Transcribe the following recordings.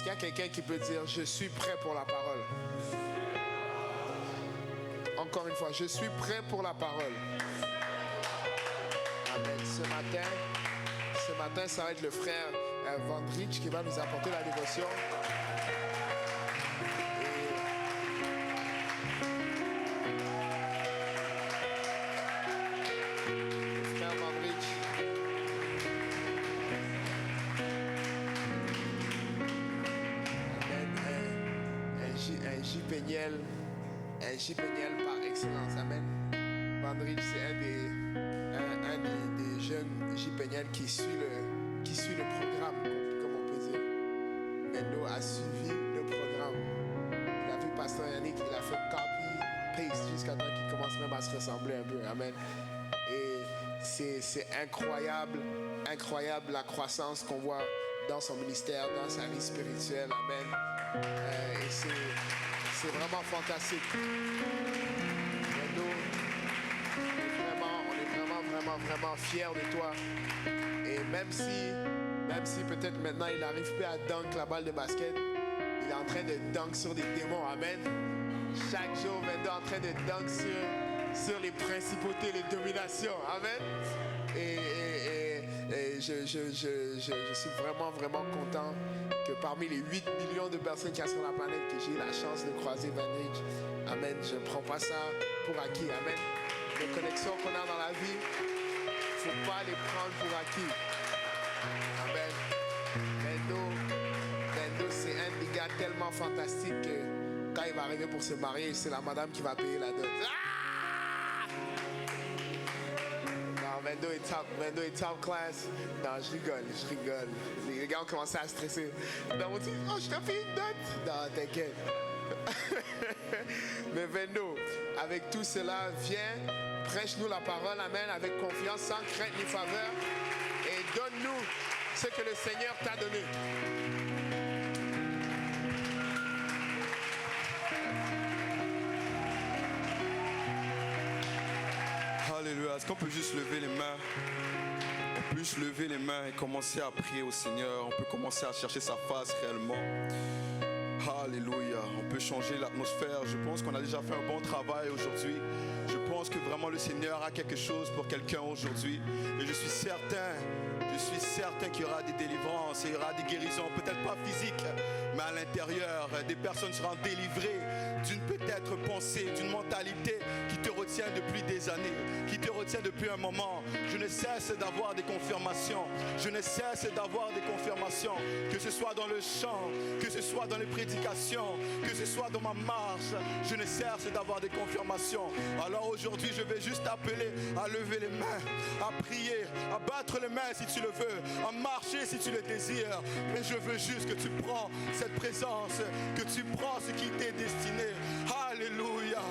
Est-ce qu'il y a quelqu'un qui peut dire, je suis prêt pour la parole? Encore une fois, je suis prêt pour la parole. Amen. Ce matin, ça va être le frère Vandrich qui va nous apporter la dévotion. Le frère Vandrich. Amen. Un J. Péniel par excellence. Amen. Vandrich, c'est un des jeunes J. Péniel qui suit le programme, comme on peut dire. Vendo a suivi le programme. Il a vu Pasteur Yannick, il a fait copy-paste jusqu'à temps qu'il commence même à se ressembler un peu. Amen. Et c'est incroyable la croissance qu'on voit dans son ministère, dans sa vie spirituelle. Amen. Et c'est vraiment fantastique. Vendo, on est vraiment fiers de toi. Et même si peut-être maintenant il n'arrive plus à dunk la balle de basket, il est en train de dunk sur des démons. Amen. Chaque jour, Vendo est en train de dunk sur les principautés, les dominations. Amen. Et je suis vraiment content que parmi les 8 millions de personnes qu'il y a sur la planète, que j'ai eu la chance de croiser Vandrich. Amen. Je ne prends pas ça pour acquis. Amen. Les connexions qu'on a dans la vie, il ne faut pas les prendre pour acquis. Amen. Vendo, c'est un des gars tellement fantastique que quand il va arriver pour se marier, c'est la madame qui va payer la dot. Ah! Non, Vendo est top class. Non, je rigole. Les gars ont commencé à stresser. Non, on dit, oh, je t'ai fait une dot. Non, t'inquiète. Mais Vendo, avec tout cela, viens, prêche-nous la parole, amen, avec confiance, sans crainte ni faveur, et donne-nous ce que le Seigneur t'a donné. Alléluia. Est-ce qu'on peut juste lever les mains? On peut juste lever les mains et commencer à prier au Seigneur. On peut commencer à chercher sa face réellement. Alléluia. On peut changer l'atmosphère. Je pense qu'on a déjà fait un bon travail aujourd'hui. Je pense que vraiment le Seigneur a quelque chose pour quelqu'un aujourd'hui. Et je suis certain qu'il y aura des délivrances, il y aura des guérisons, peut-être pas physiques, mais à l'intérieur, des personnes seront délivrées d'une peut-être pensée, d'une mentalité qui te retient depuis des années, qui te retient depuis un moment. Je ne cesse d'avoir des confirmations, que ce soit dans le chant, que ce soit dans les prédications, que ce soit dans ma marche, je ne cesse d'avoir des confirmations. Alors aujourd'hui, je vais juste t'appeler à lever les mains, à prier, à battre les mains si tu le veux, à marcher si tu le désires. Mais je veux juste que tu prends cette présence, que tu prends ce qui t'est destiné. Alléluia,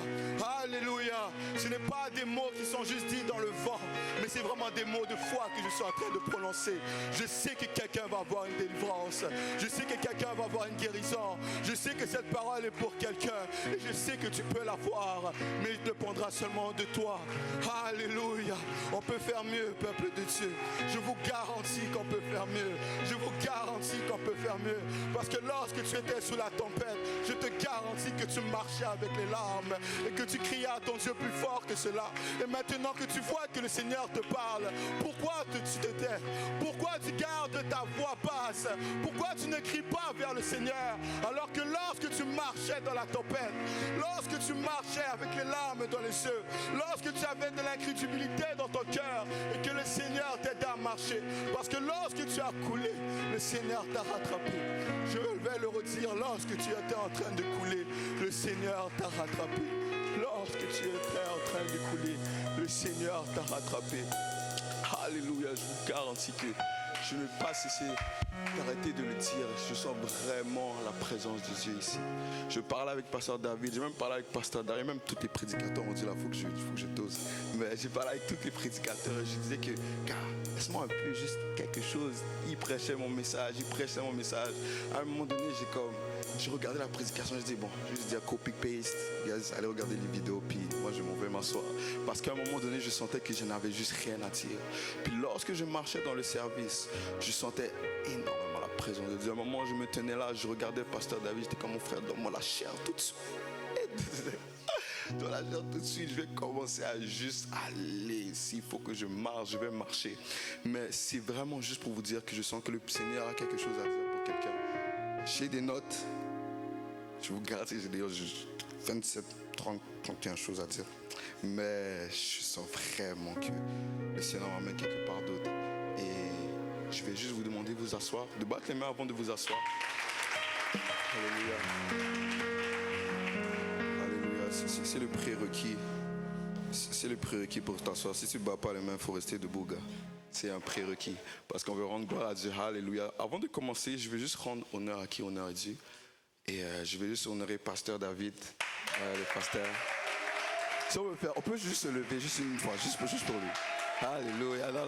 alléluia. Ce n'est pas des mots qui sont juste dits dans le vent, mais c'est vraiment des mots de foi que je suis en train de prononcer. Je sais que quelqu'un va avoir une délivrance, je sais que quelqu'un va avoir une guérison, je sais que cette parole est pour quelqu'un et je sais que tu peux l'avoir, mais il dépendra seulement de toi. Alléluia. On peut faire mieux, peuple de Dieu. Je vous garantis qu'on peut faire mieux. Je vous garantis qu'on peut faire mieux. Parce que lorsque tu étais sous la tempête, je te garantis que tu marchais avec les larmes et que tu criais à ton Dieu plus fort que cela. Et maintenant que tu vois que le Seigneur te parle, pourquoi tu te tais? Pourquoi tu gardes ta voix basse? Pourquoi tu ne cries pas vers le Seigneur alors que lorsque tu marchais dans la tempête, lorsque tu marchais avec les larmes dans les yeux, lorsque tu avais de l'incrédulité dans ton cœur et que le Seigneur t'aida à marcher, parce que lorsque tu as coulé, le Seigneur t'a rattrapé. Je vais le redire, lorsque tu étais en train de couler, le Seigneur t'a rattrapé. Lorsque tu étais en train de couler, le Seigneur t'a rattrapé. Alléluia, je vous garantis que je ne vais pas cesser d'arrêter de le dire. Je sens vraiment la présence de Dieu ici. Je parlais avec Pasteur David, j'ai même parlé avec Pasteur Dari, même tous les prédicateurs ont dit là, il faut que je dose. Mais j'ai parlé avec tous les prédicateurs et je disais que, gars, laisse-moi un peu, juste quelque chose. Ils prêchaient mon message. À un moment donné, j'ai regardé la prédication, je dis bon, je vais juste dire copy-paste, guys, allez regarder les vidéos, puis moi je m'en vais m'asseoir. Parce qu'à un moment donné, je sentais que je n'avais juste rien à dire. Puis lorsque je marchais dans le service, je sentais énormément la présence de Dieu. À un moment, je me tenais là, je regardais pasteur David, j'étais comme mon frère, donne-moi la chair tout de suite. Dans la chair tout de suite, je vais commencer à juste aller. S'il faut que je marche, je vais marcher. Mais c'est vraiment juste pour vous dire que je sens que le Seigneur a quelque chose à dire pour quelqu'un. J'ai des notes. Je vous garantis, j'ai des 27, 30, 31 choses à dire. Mais je sens vraiment que le Seigneur m'amène quelque part d'autre. Et je vais juste vous demander de vous asseoir, de battre les mains avant de vous asseoir. Alléluia. Alléluia. C'est le prérequis. C'est le prérequis pour t'asseoir. Si tu ne bats pas les mains, il faut rester debout, gars. C'est un prérequis. Parce qu'on veut rendre gloire à Dieu. Alléluia. Avant de commencer, je vais juste rendre honneur à qui honneur est dû. Et je vais juste honorer pasteur David, le pasteur. Si on veut faire, on peut juste se lever, juste une fois, juste pour lui. Alléluia. Non,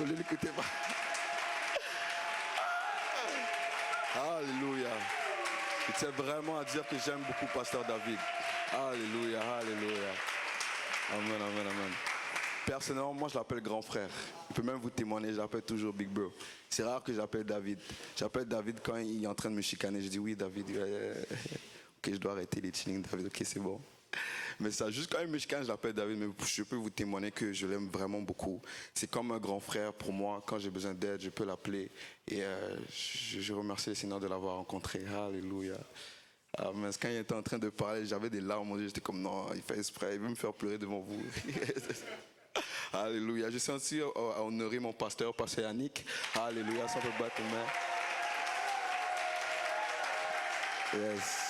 ne l'écoutez pas. Alléluia. Je tiens vraiment à dire que j'aime beaucoup pasteur David. Alléluia, alléluia. Amen, amen, amen. Personnellement, moi je l'appelle grand frère. Il peut même vous témoigner, je l'appelle toujours Big Bro. C'est rare que j'appelle David. J'appelle David quand il est en train de me chicaner. Je dis oui David, ok je dois arrêter les chillings David, ok c'est bon. Mais ça, juste quand il me chicane, je l'appelle David, mais je peux vous témoigner que je l'aime vraiment beaucoup. C'est comme un grand frère pour moi. Quand j'ai besoin d'aide, je peux l'appeler. Et je remercie le Seigneur de l'avoir rencontré. Alléluia. Mais quand il était en train de parler, j'avais des larmes aux yeux. J'étais comme non, il fait exprès, il veut me faire pleurer devant vous. Alléluia. Je suis aussi à honorer mon pasteur Yannick. Alléluia, ça peut battre les mains. Yes.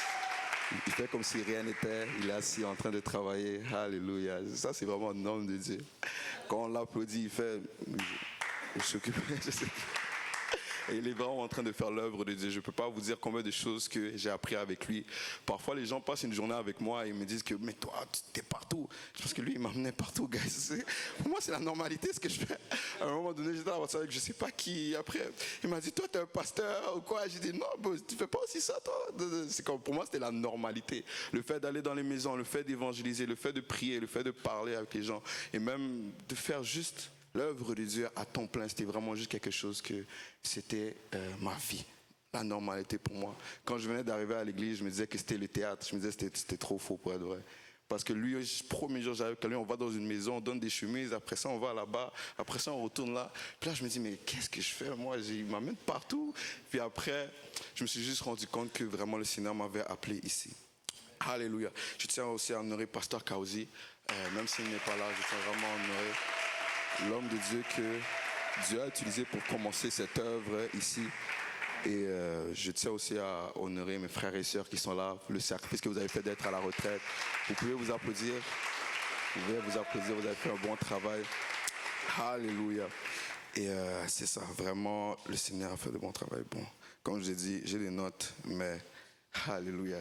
Il fait comme si rien n'était. Il est assis en train de travailler. Alléluia. Ça, c'est vraiment un homme de Dieu. Quand on l'applaudit, il fait... Il s'occupe... Et il est vraiment en train de faire l'œuvre de Dieu. Je ne peux pas vous dire combien de choses que j'ai appris avec lui. Parfois, les gens passent une journée avec moi et ils me disent que mais toi, tu es partout. Parce que lui, il m'amenait partout, guys. Pour moi, c'est la normalité ce que je fais. À un moment donné, j'étais à la voiture avec je ne sais pas qui. Après, il m'a dit, toi, tu es un pasteur ou quoi? J'ai dit, non, tu ne fais pas aussi ça, toi. C'est comme, pour moi, c'était la normalité. Le fait d'aller dans les maisons, le fait d'évangéliser, le fait de prier, le fait de parler avec les gens et même de faire juste l'œuvre de Dieu à temps plein, c'était vraiment juste quelque chose que c'était ma vie, la normalité pour moi. Quand je venais d'arriver à l'église, je me disais que c'était le théâtre, je me disais que c'était trop faux pour être vrai. Parce que lui, le premier jour, j'arrive avec lui, on va dans une maison, on donne des chemises, après ça on va là-bas, après ça on retourne là. Puis là je me dis, mais qu'est-ce que je fais moi? Il m'amène partout. Puis après, je me suis juste rendu compte que vraiment le Seigneur m'avait appelé ici. Alléluia. Je tiens aussi à honorer Pasteur Kauzi, même s'il n'est pas là, je tiens vraiment à honorer l'homme de Dieu que Dieu a utilisé pour commencer cette œuvre ici. Et je tiens aussi à honorer mes frères et sœurs qui sont là, le sacrifice que vous avez fait d'être à la retraite. Vous pouvez vous applaudir. Vous pouvez vous applaudir, vous avez fait un bon travail. Alléluia. Et c'est ça, vraiment, le Seigneur a fait de bon travail. Bon, comme je l'ai dit, j'ai des notes, mais alléluia.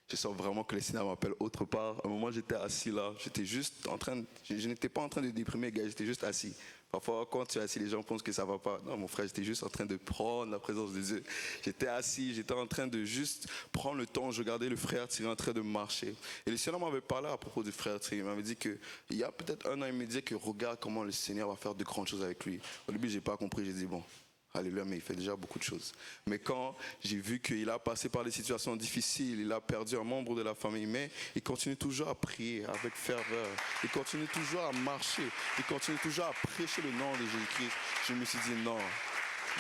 Je sens vraiment que le Seigneur m'appelle autre part. À un moment, j'étais assis là. J'étais juste en train... Je n'étais pas en train de déprimer, gars. J'étais juste assis. Parfois, quand tu es assis, les gens pensent que ça ne va pas. Non, mon frère, j'étais juste en train de prendre la présence de Dieu. J'étais assis, j'étais en train de juste prendre le temps. Je regardais le frère Thierry en train de marcher. Et le Seigneur m'avait parlé à propos du frère Thierry. Il m'avait dit qu'il y a peut-être un an, il me disait que regarde comment le Seigneur va faire de grandes choses avec lui. Au début, je n'ai pas compris. J'ai dit, bon... Alléluia, mais il fait déjà beaucoup de choses. Mais quand j'ai vu qu'il a passé par des situations difficiles, il a perdu un membre de la famille, mais il continue toujours à prier avec ferveur. Il continue toujours à marcher. Il continue toujours à prêcher le nom de Jésus-Christ. Je me suis dit non.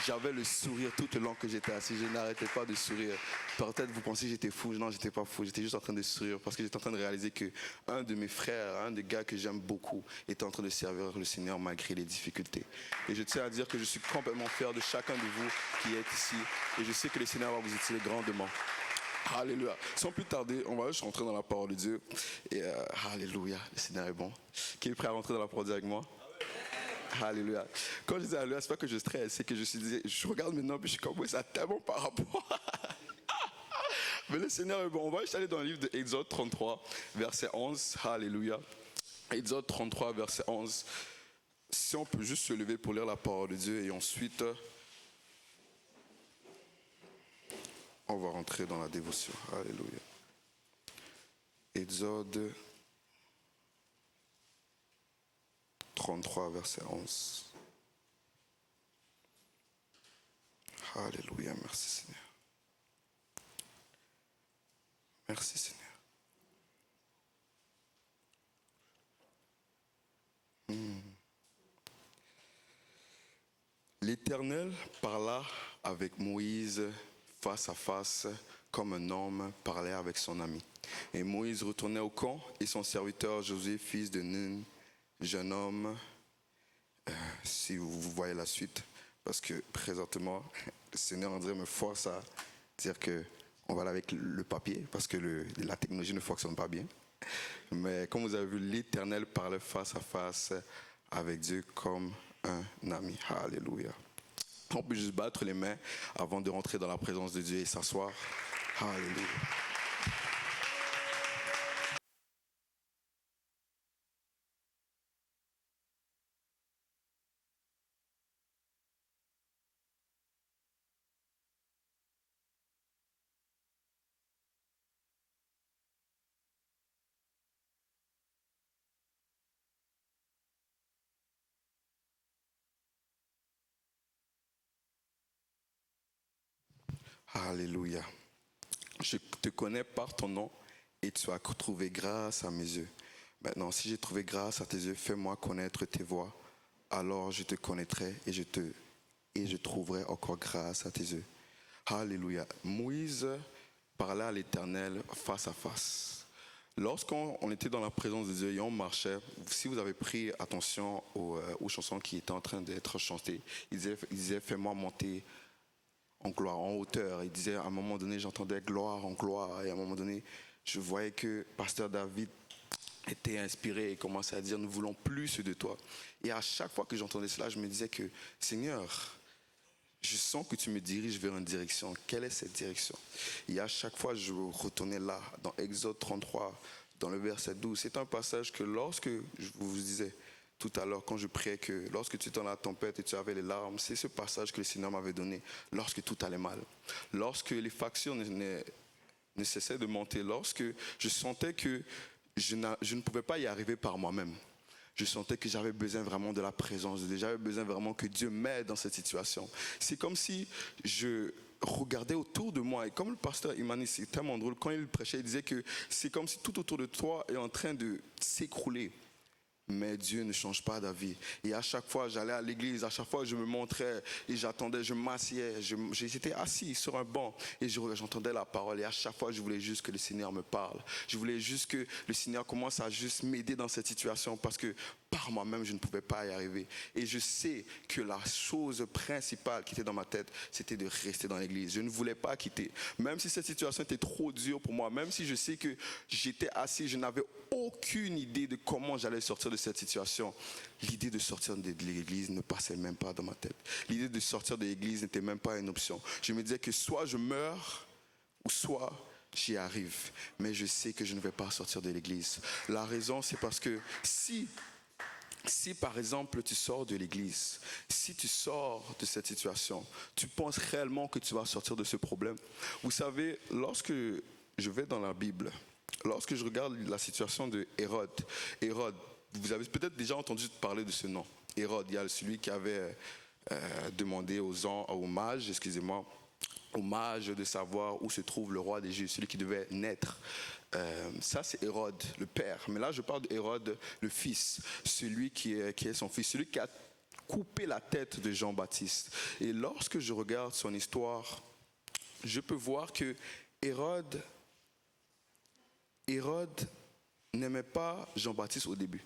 J'avais le sourire tout le long que j'étais assis. Je n'arrêtais pas de sourire. Peut-être vous pensez que j'étais fou. Non, j'étais pas fou. J'étais juste en train de sourire parce que j'étais en train de réaliser que un de mes frères, un des gars que j'aime beaucoup, était en train de servir le Seigneur malgré les difficultés. Et je tiens à dire que je suis complètement fier de chacun de vous qui est ici. Et je sais que le Seigneur va vous utiliser grandement. Alléluia. Sans plus tarder, on va juste rentrer dans la parole de Dieu. Et alléluia, le Seigneur est bon. Qui est prêt à rentrer dans la parole de Dieu avec moi? Alléluia. Quand je dis alléluia, c'est pas que je stresse, c'est que je regarde maintenant et je suis comme, oui, ça a tellement par rapport. Mais le Seigneur est bon. On va juste aller dans le livre de Exode 33, verset 11. Alléluia. Exode 33, verset 11. Si on peut juste se lever pour lire la parole de Dieu et ensuite, on va rentrer dans la dévotion. Alléluia. Exode 33, verset 11. Alléluia, merci Seigneur. Merci Seigneur. L'Éternel parla avec Moïse face à face, comme un homme parlait avec son ami. Et Moïse retournait au camp, et son serviteur Josué, fils de Nun, jeune homme, si vous voyez la suite, parce que présentement, le Seigneur André me force à dire que on va aller avec le papier, parce que la technologie ne fonctionne pas bien. Mais comme vous avez vu, l'Éternel parlait face à face avec Dieu comme un ami. Alléluia. On peut juste battre les mains avant de rentrer dans la présence de Dieu et s'asseoir. Alléluia. Alléluia. Je te connais par ton nom et tu as trouvé grâce à mes yeux. Maintenant, si j'ai trouvé grâce à tes yeux, fais-moi connaître tes voies. Alors je te connaîtrai et je trouverai encore grâce à tes yeux. Alléluia. Moïse parlait à l'Éternel face à face. Lorsqu'on était dans la présence de Dieu et on marchait, si vous avez pris attention aux chansons qui étaient en train d'être chantées, il disait fais-moi monter en gloire, en hauteur. Il disait, à un moment donné, j'entendais gloire en gloire. Et à un moment donné, je voyais que Pasteur David était inspiré et commençait à dire, nous voulons plus de toi. Et à chaque fois que j'entendais cela, je me disais que, Seigneur, je sens que tu me diriges vers une direction. Quelle est cette direction? Et à chaque fois, je retournais là, dans Exode 33, dans le verset 12. C'est un passage que lorsque, je vous disais, tout à l'heure, quand je priais, que lorsque tu étais dans la tempête et tu avais les larmes, c'est ce passage que le Seigneur m'avait donné lorsque tout allait mal. Lorsque les factions ne cessaient de monter, lorsque je sentais que je ne pouvais pas y arriver par moi-même. Je sentais que j'avais besoin vraiment de la présence de Dieu. J'avais besoin vraiment que Dieu m'aide dans cette situation. C'est comme si je regardais autour de moi. Et comme le pasteur Imani, c'est tellement drôle, quand il prêchait, il disait que c'est comme si tout autour de toi est en train de s'écrouler. Mais Dieu ne change pas d'avis. Et à chaque fois, j'allais à l'église, à chaque fois, je me montrais et j'attendais, je m'assieds. J'étais assis sur un banc et j'entendais la parole. Et à chaque fois, je voulais juste que le Seigneur me parle. Je voulais juste que le Seigneur commence à juste m'aider dans cette situation parce que par moi-même, je ne pouvais pas y arriver. Et je sais que la chose principale qui était dans ma tête, c'était de rester dans l'église. Je ne voulais pas quitter. Même si cette situation était trop dure pour moi, même si je sais que j'étais assis, je n'avais aucune idée de comment j'allais sortir de cette situation. L'idée de sortir de l'église ne passait même pas dans ma tête. L'idée de sortir de l'église n'était même pas une option. Je me disais que soit je meurs, ou soit j'y arrive. Mais je sais que je ne vais pas sortir de l'église. La raison, c'est parce que si par exemple tu sors de l'église, si tu sors de cette situation, tu penses réellement que tu vas sortir de ce problème? Vous savez, lorsque je vais dans la Bible, lorsque je regarde la situation de Hérode, vous avez peut-être déjà entendu parler de ce nom. Hérode, il y a celui qui avait demandé aux mages, aux mages de savoir où se trouve le roi des Juifs, celui qui devait naître. Ça, c'est Hérode, le père. Mais là, je parle d'Hérode, le fils, celui qui est son fils, celui qui a coupé la tête de Jean-Baptiste. Et lorsque je regarde son histoire, je peux voir que Hérode n'aimait pas Jean-Baptiste au début.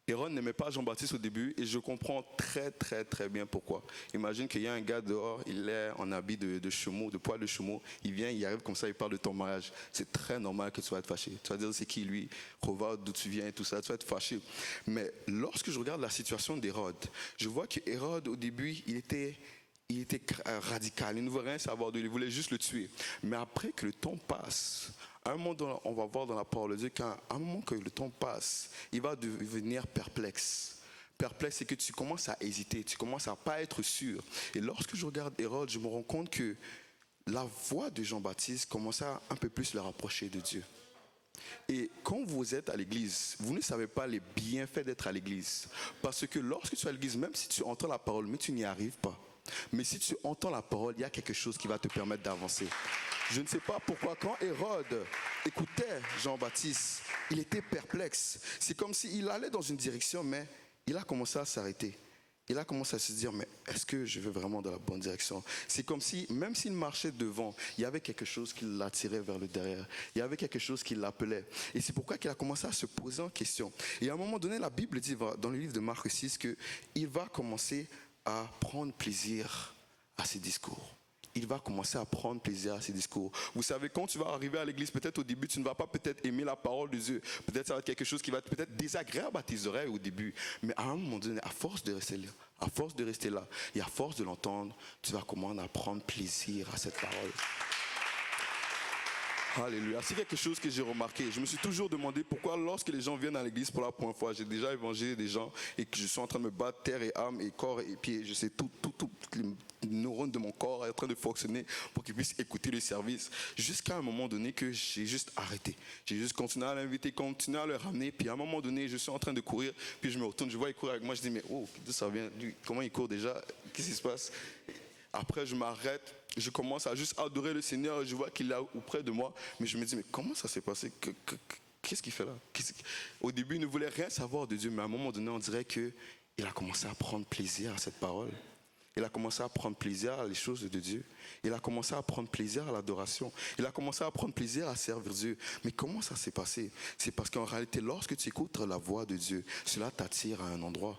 Hérode n'aimait pas Jean-Baptiste au début et je comprends très très très bien pourquoi. Imagine qu'il y a un gars dehors, il est en habit de chameau, de poil de chameau, il vient, il arrive comme ça, il parle de ton mariage. C'est très normal que tu vas être fâché. Tu vas dire c'est qui lui, Regarde d'où tu viens et tout ça, tu vas être fâché. Mais lorsque je regarde la situation d'Hérode, je vois que Hérode au début, il était radical, il ne voulait rien savoir de lui, il voulait juste le tuer. Mais après que le temps passe, à un moment, on va voir dans la parole de Dieu qu'à un moment que le temps passe, il va devenir perplexe. Perplexe, c'est que tu commences à hésiter, tu commences à pas être sûr. Et lorsque je regarde Hérode, je me rends compte que la voix de Jean-Baptiste commence à un peu plus le rapprocher de Dieu. Et quand vous êtes à l'église, vous ne savez pas les bienfaits d'être à l'église. Parce que lorsque tu es à l'église, même si tu entends la parole, mais tu n'y arrives pas, Mais si tu entends la parole, il y a quelque chose qui va te permettre d'avancer. Je ne sais pas pourquoi, quand Hérode écoutait Jean-Baptiste, il était perplexe. C'est comme s'il allait dans une direction, mais il a commencé à s'arrêter. Il a commencé à se dire, mais est-ce que je vais vraiment dans la bonne direction? C'est comme si, même s'il marchait devant, il y avait quelque chose qui l'attirait vers le derrière. Il y avait quelque chose qui l'appelait. Et c'est pourquoi qu'il a commencé à se poser en question. Et à un moment donné, la Bible dit, dans le livre de Marc 6, qu'il va commencer à prendre plaisir à ses discours. Il va commencer à prendre plaisir à ses discours. Vous savez, quand tu vas arriver à l'église, peut-être au début, tu ne vas pas peut-être aimer la parole de Dieu. Peut-être ça va être quelque chose qui va être peut-être désagréable à tes oreilles au début. Mais à un moment donné, à force de rester là, et à force de l'entendre, tu vas commencer à prendre plaisir à cette parole. Alléluia. C'est quelque chose que j'ai remarqué. Je me suis toujours demandé pourquoi lorsque les gens viennent à l'église pour la première fois, j'ai déjà évangélisé des gens et que je suis en train de me battre terre et âme et corps et pied. Je sais tout les neurones de mon corps est en train de fonctionner pour qu'ils puissent écouter le service. Jusqu'à un moment donné que j'ai juste arrêté. J'ai juste continué à l'inviter, continué à le ramener. Puis à un moment donné, je suis en train de courir. Puis je me retourne, je vois il courir avec moi. Je dis mais oh, d'où ça vient? Comment il court déjà? Qu'est-ce qui se passe? Après, je m'arrête, je commence à juste adorer le Seigneur, je vois qu'il est auprès de moi, mais je me dis, mais comment ça s'est passé? Qu'est-ce qu'il fait là? Au début, il ne voulait rien savoir de Dieu, mais à un moment donné, on dirait qu'il a commencé à prendre plaisir à cette parole. Il a commencé à prendre plaisir à les choses de Dieu. Il a commencé à prendre plaisir à l'adoration. Il a commencé à prendre plaisir à servir Dieu. Mais comment ça s'est passé? C'est parce qu'en réalité, lorsque tu écoutes la voix de Dieu, cela t'attire à un endroit.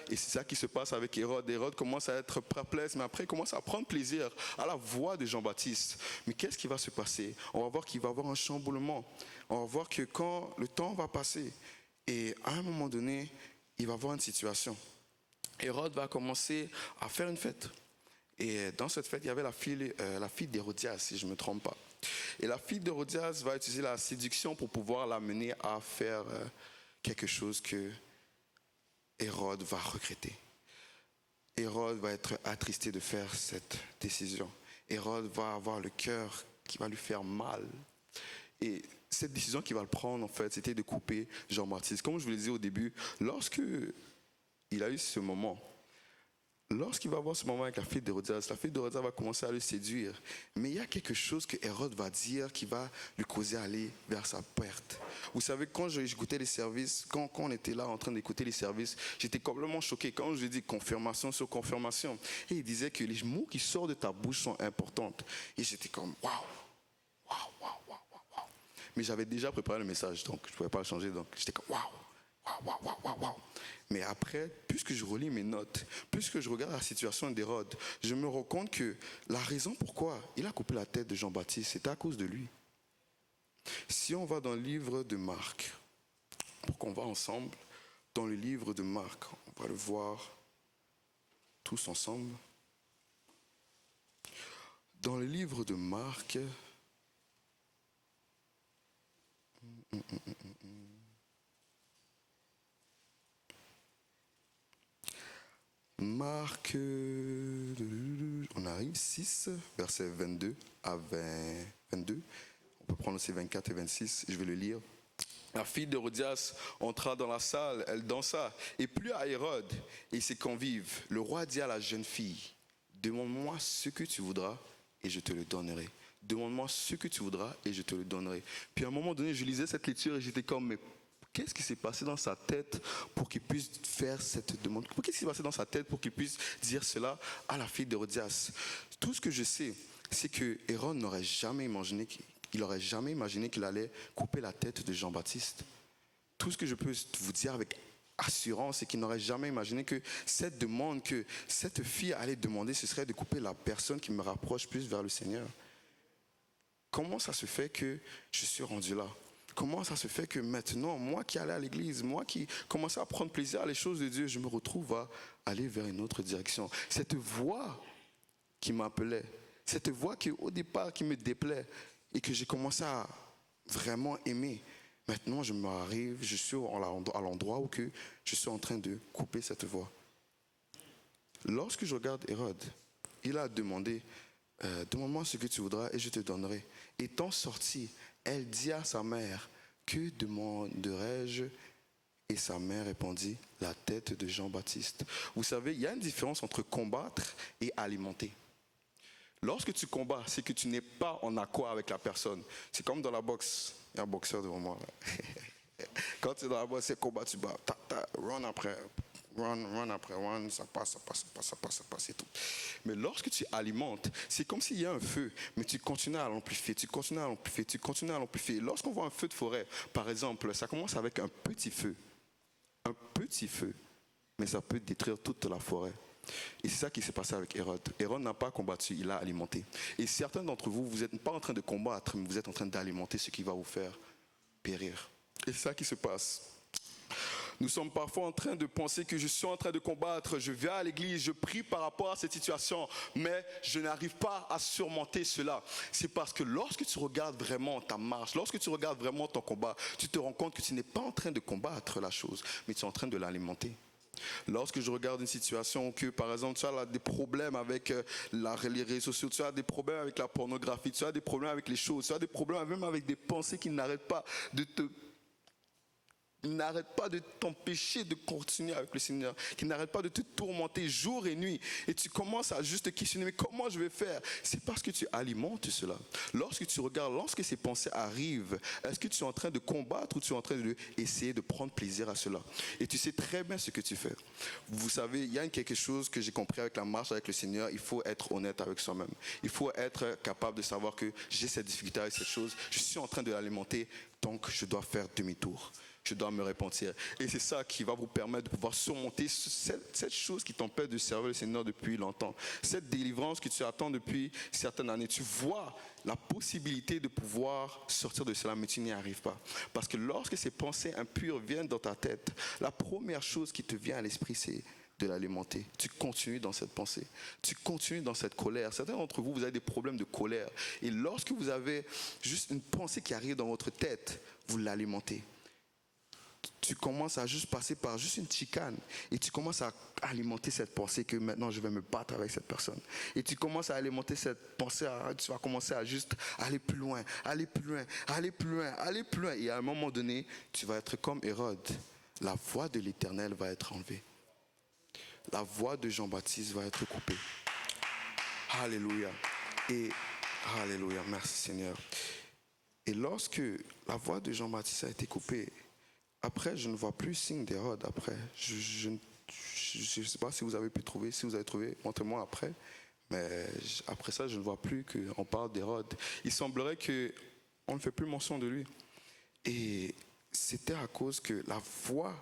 Et c'est ça qui se passe avec Hérode. Hérode commence à être perplexe, mais après il commence à prendre plaisir à la voix de Jean-Baptiste. Mais qu'est-ce qui va se passer? On va voir qu'il va y avoir un chamboulement. On va voir que quand le temps va passer, et à un moment donné, il va y avoir une situation. Hérode va commencer à faire une fête. Et dans cette fête, il y avait la fille d'Hérodias, si je ne me trompe pas. Et la fille d'Hérodias va utiliser la séduction pour pouvoir l'amener à faire quelque chose que Hérode va regretter. Hérode va être attristé de faire cette décision. Hérode va avoir le cœur qui va lui faire mal. Et cette décision qu'il va le prendre, en fait, c'était de couper Jean-Baptiste. Comme je vous le disais au début, lorsque il a eu ce moment, lorsqu'il va avoir ce moment avec la fille d'Hérodias va commencer à le séduire. Mais il y a quelque chose que Hérode va dire qui va lui causer aller vers sa perte. Vous savez, quand j'écoutais les services, quand on était là en train d'écouter les services, j'étais complètement choqué. Quand je lui ai dit confirmation sur confirmation, et il disait que les mots qui sortent de ta bouche sont importants. Et j'étais comme waouh, waouh, waouh, waouh, waouh. Mais j'avais déjà préparé le message, donc je ne pouvais pas le changer. Donc j'étais comme waouh, waouh, waouh, waouh, waouh, waouh. Mais après, puisque je relis mes notes, puisque je regarde la situation d'Hérode, je me rends compte que la raison pourquoi il a coupé la tête de Jean-Baptiste, c'était à cause de lui. Si on va dans le livre de Marc, pour qu'on va ensemble, dans le livre de Marc, on va le voir tous ensemble. Dans le livre de Marc, Marc, on arrive 6, versets 22 à 22. On peut prendre aussi 24 et 26, je vais le lire. La fille d'Hérodias entra dans la salle, elle dansa, et plut à Hérode et ses convives. Le roi dit à la jeune fille, demande-moi ce que tu voudras et je te le donnerai. Demande-moi ce que tu voudras et je te le donnerai. Puis à un moment donné, je lisais cette lecture et j'étais comme, mais qu'est-ce qui s'est passé dans sa tête pour qu'il puisse faire cette demande? Qu'est-ce qui s'est passé dans sa tête pour qu'il puisse dire cela à la fille d'Hérodias? Tout ce que je sais, c'est que Hérode n'aurait jamais imaginé qu'il allait couper la tête de Jean-Baptiste. Tout ce que je peux vous dire avec assurance, c'est qu'il n'aurait jamais imaginé que cette demande que cette fille allait demander, ce serait de couper la personne qui me rapproche plus vers le Seigneur. Comment ça se fait que je suis rendu là? Comment ça se fait que maintenant, moi qui allais à l'église, moi qui commençais à prendre plaisir à les choses de Dieu, je me retrouve à aller vers une autre direction? Cette voix qui m'appelait, cette voix qui au départ qui me déplaît et que j'ai commencé à vraiment aimer, maintenant je suis à l'endroit où que je suis en train de couper cette voix. Lorsque je regarde Hérode, il a demandé, demande-moi ce que tu voudras et je te donnerai. Étant sortie, elle dit à sa mère, que demanderai-je Et sa mère répondit, la tête de Jean-Baptiste. Vous savez, il y a une différence entre combattre et alimenter. Lorsque tu combats, c'est que tu n'es pas en accord avec la personne. C'est comme dans la boxe. Il y a un boxeur devant moi. Là. Quand tu es dans la boxe, c'est combat, tu bats. Run après run, ça passe et tout. Mais lorsque tu alimentes, c'est comme s'il y a un feu, mais tu continues à l'amplifier, tu continues à l'amplifier. Lorsqu'on voit un feu de forêt, par exemple, ça commence avec un petit feu, mais ça peut détruire toute la forêt. Et c'est ça qui s'est passé avec Hérode. Hérode n'a pas combattu, il a alimenté. Et certains d'entre vous, vous n'êtes pas en train de combattre, mais vous êtes en train d'alimenter ce qui va vous faire périr. Et c'est ça qui se passe. Nous sommes parfois en train de penser que je suis en train de combattre, je vais à l'église, je prie par rapport à cette situation, mais je n'arrive pas à surmonter cela. C'est parce que lorsque tu regardes vraiment ta marche, lorsque tu regardes vraiment ton combat, tu te rends compte que tu n'es pas en train de combattre la chose, mais tu es en train de l'alimenter. Lorsque je regarde une situation que, par exemple, tu as des problèmes avec les réseaux sociaux, tu as des problèmes avec la pornographie, tu as des problèmes avec les choses, tu as des problèmes même avec des pensées qui n'arrêtent pas de t'empêcher de continuer avec le Seigneur, qui n'arrête pas de te tourmenter jour et nuit. Et tu commences à juste te questionner, mais comment je vais faire? C'est parce que tu alimentes cela. Lorsque tu regardes, lorsque ces pensées arrivent, est-ce que tu es en train de combattre ou tu es en train d'essayer de prendre plaisir à cela? Et tu sais très bien ce que tu fais. Vous savez, il y a quelque chose que j'ai compris avec la marche avec le Seigneur, il faut être honnête avec soi-même. Il faut être capable de savoir que j'ai cette difficulté avec cette chose, je suis en train de l'alimenter, donc je dois faire demi-tour. Je dois me repentir. Et c'est ça qui va vous permettre de pouvoir surmonter cette chose qui t'empêche de servir le Seigneur depuis longtemps. Cette délivrance que tu attends depuis certaines années. Tu vois la possibilité de pouvoir sortir de cela, mais tu n'y arrives pas. Parce que lorsque ces pensées impures viennent dans ta tête, la première chose qui te vient à l'esprit, c'est de l'alimenter. Tu continues dans cette pensée. Tu continues dans cette colère. Certains d'entre vous, vous avez des problèmes de colère. Et lorsque vous avez juste une pensée qui arrive dans votre tête, vous l'alimentez. Tu commences à juste passer par juste une chicane et tu commences à alimenter cette pensée que maintenant je vais me battre avec cette personne. Et tu commences à alimenter cette pensée, tu vas commencer à juste aller plus loin. Et à un moment donné, tu vas être comme Hérode. La voix de l'Éternel va être enlevée. La voix de Jean-Baptiste va être coupée. Alléluia. Et alléluia, merci Seigneur. Et lorsque la voix de Jean-Baptiste a été coupée, après, je ne vois plus signe d'Hérode après. Je ne sais pas si vous avez pu trouver, si vous avez trouvé, montrez-moi après. Mais après ça, je ne vois plus qu'on parle d'Hérode. Il semblerait qu'on ne fait plus mention de lui. Et c'était à cause que la voix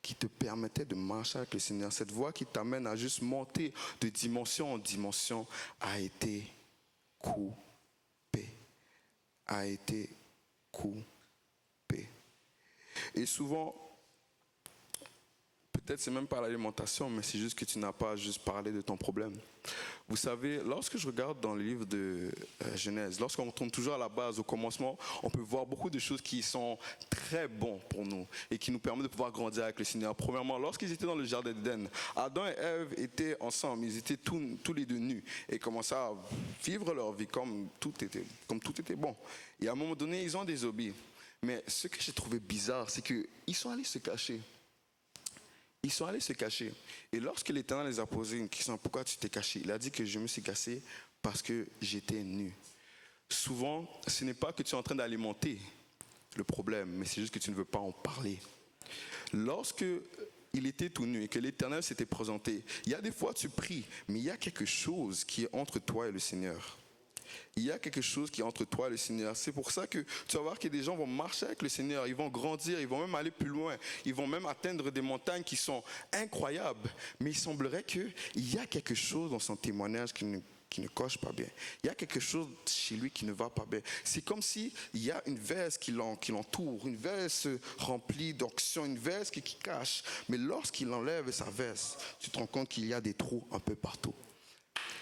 qui te permettait de marcher avec le Seigneur, cette voix qui t'amène à juste monter de dimension en dimension, a été coupée. A été coupée. Et souvent, peut-être c'est même pas l'alimentation, mais c'est juste que tu n'as pas juste parlé de ton problème. Vous savez, lorsque je regarde dans le livre de Genèse, lorsqu'on retourne toujours à la base, au commencement, on peut voir beaucoup de choses qui sont très bonnes pour nous et qui nous permettent de pouvoir grandir avec le Seigneur. Premièrement, lorsqu'ils étaient dans le jardin d'Éden, Adam et Ève étaient ensemble, ils étaient tous les deux nus et commençaient à vivre leur vie comme tout était bon. Et à un moment donné, ils ont désobéi. Mais ce que j'ai trouvé bizarre, c'est qu'ils sont allés se cacher. Ils sont allés se cacher. Et lorsque l'Éternel les a posé une question, pourquoi tu t'es caché? Il a dit que je me suis caché parce que j'étais nu. Souvent, ce n'est pas que tu es en train d'alimenter le problème, mais c'est juste que tu ne veux pas en parler. Lorsque il était tout nu et que l'Éternel s'était présenté, il y a des fois tu pries, mais il y a quelque chose qui est entre toi et le Seigneur. Il y a quelque chose qui est entre toi et le Seigneur. C'est pour ça que tu vas voir que des gens vont marcher avec le Seigneur, ils vont grandir, ils vont même aller plus loin, ils vont même atteindre des montagnes qui sont incroyables. Mais il semblerait qu'il y a quelque chose dans son témoignage qui ne coche pas bien. Il y a quelque chose chez lui qui ne va pas bien. C'est comme s'il y a une veste qui l'entoure, une veste remplie d'onction, une veste qui cache. Mais lorsqu'il enlève sa veste, tu te rends compte qu'il y a des trous un peu partout.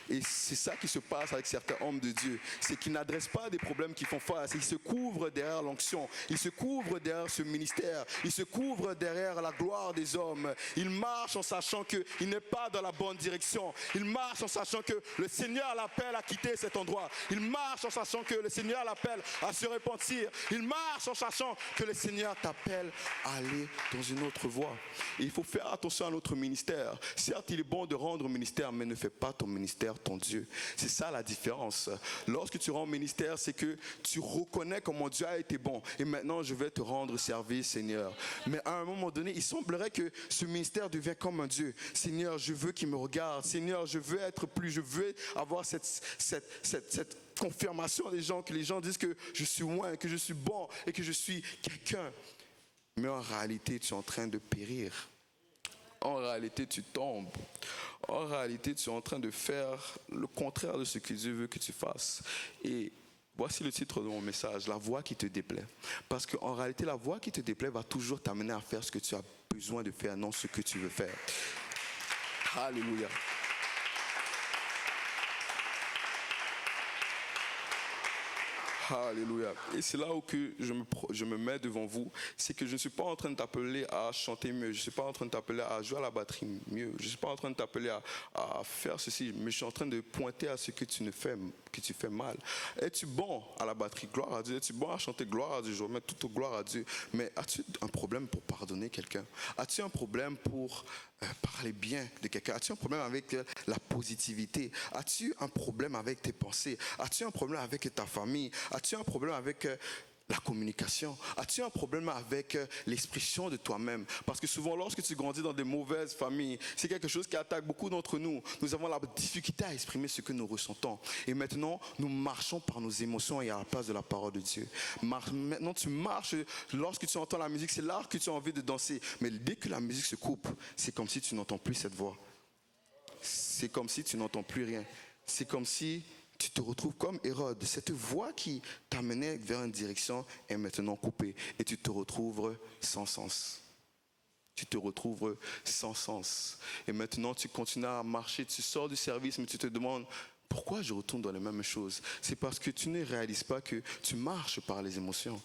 Et c'est ça qui se passe avec certains hommes de Dieu. C'est qu'ils n'adressent pas des problèmes qui font face. Ils se couvrent derrière l'onction. Ils se couvrent derrière ce ministère. Ils se couvrent derrière la gloire des hommes. Ils marchent en sachant qu'il n'est pas dans la bonne direction. Ils marchent en sachant que le Seigneur l'appelle à quitter cet endroit. Ils marchent en sachant que le Seigneur l'appelle à se repentir. Ils marchent en sachant que le Seigneur t'appelle à aller dans une autre voie. Et il faut faire attention à notre ministère. Certes, il est bon de rendre ministère, mais ne fais pas ton ministère ton Dieu. C'est ça la différence. Lorsque tu rends ministère, c'est que tu reconnais comment Dieu a été bon. Et maintenant, je vais te rendre service, Seigneur. Mais à un moment donné, il semblerait que ce ministère devient comme un Dieu. Seigneur, je veux qu'il me regarde. Seigneur, je veux être plus, je veux avoir cette confirmation des gens, que les gens disent que je suis loin, que je suis bon et que je suis quelqu'un. Mais en réalité, tu es en train de périr. En réalité, tu tombes. En réalité, tu es en train de faire le contraire de ce que Dieu veut que tu fasses. Et voici le titre de mon message, la voie qui te déplaît. Parce qu'en réalité, la voie qui te déplaît va toujours t'amener à faire ce que tu as besoin de faire, non ce que tu veux faire. Alléluia. Alléluia. Et c'est là où que je me mets devant vous. C'est que je ne suis pas en train de t'appeler à chanter mieux. Je ne suis pas en train de t'appeler à jouer à la batterie mieux. Je ne suis pas en train de t'appeler à faire ceci. Mais je suis en train de pointer à ce que tu fais mal. Es-tu bon à la batterie? Gloire à Dieu. Es-tu bon à chanter? Gloire à Dieu. Je remets toute gloire à Dieu. Mais as-tu un problème pour pardonner quelqu'un? As-tu un problème pour parler bien de quelqu'un? As-tu un problème avec la positivité? As-tu un problème avec tes pensées? As-tu un problème avec ta famille? As-tu un problème avec la communication? As-tu un problème avec l'expression de toi-même? Parce que souvent, lorsque tu grandis dans des mauvaises familles, c'est quelque chose qui attaque beaucoup d'entre nous. Nous avons la difficulté à exprimer ce que nous ressentons. Et maintenant, nous marchons par nos émotions et à la place de la parole de Dieu. Maintenant, tu marches, lorsque tu entends la musique, c'est là que tu as envie de danser. Mais dès que la musique se coupe, c'est comme si tu n'entends plus cette voix. C'est comme si tu n'entends plus rien. C'est comme si tu te retrouves comme Hérode. Cette voie qui t'amenait vers une direction est maintenant coupée. Et tu te retrouves sans sens. Tu te retrouves sans sens. Et maintenant, tu continues à marcher. Tu sors du service, mais tu te demandes pourquoi je retourne dans les mêmes choses. C'est parce que tu ne réalises pas que tu marches par les émotions.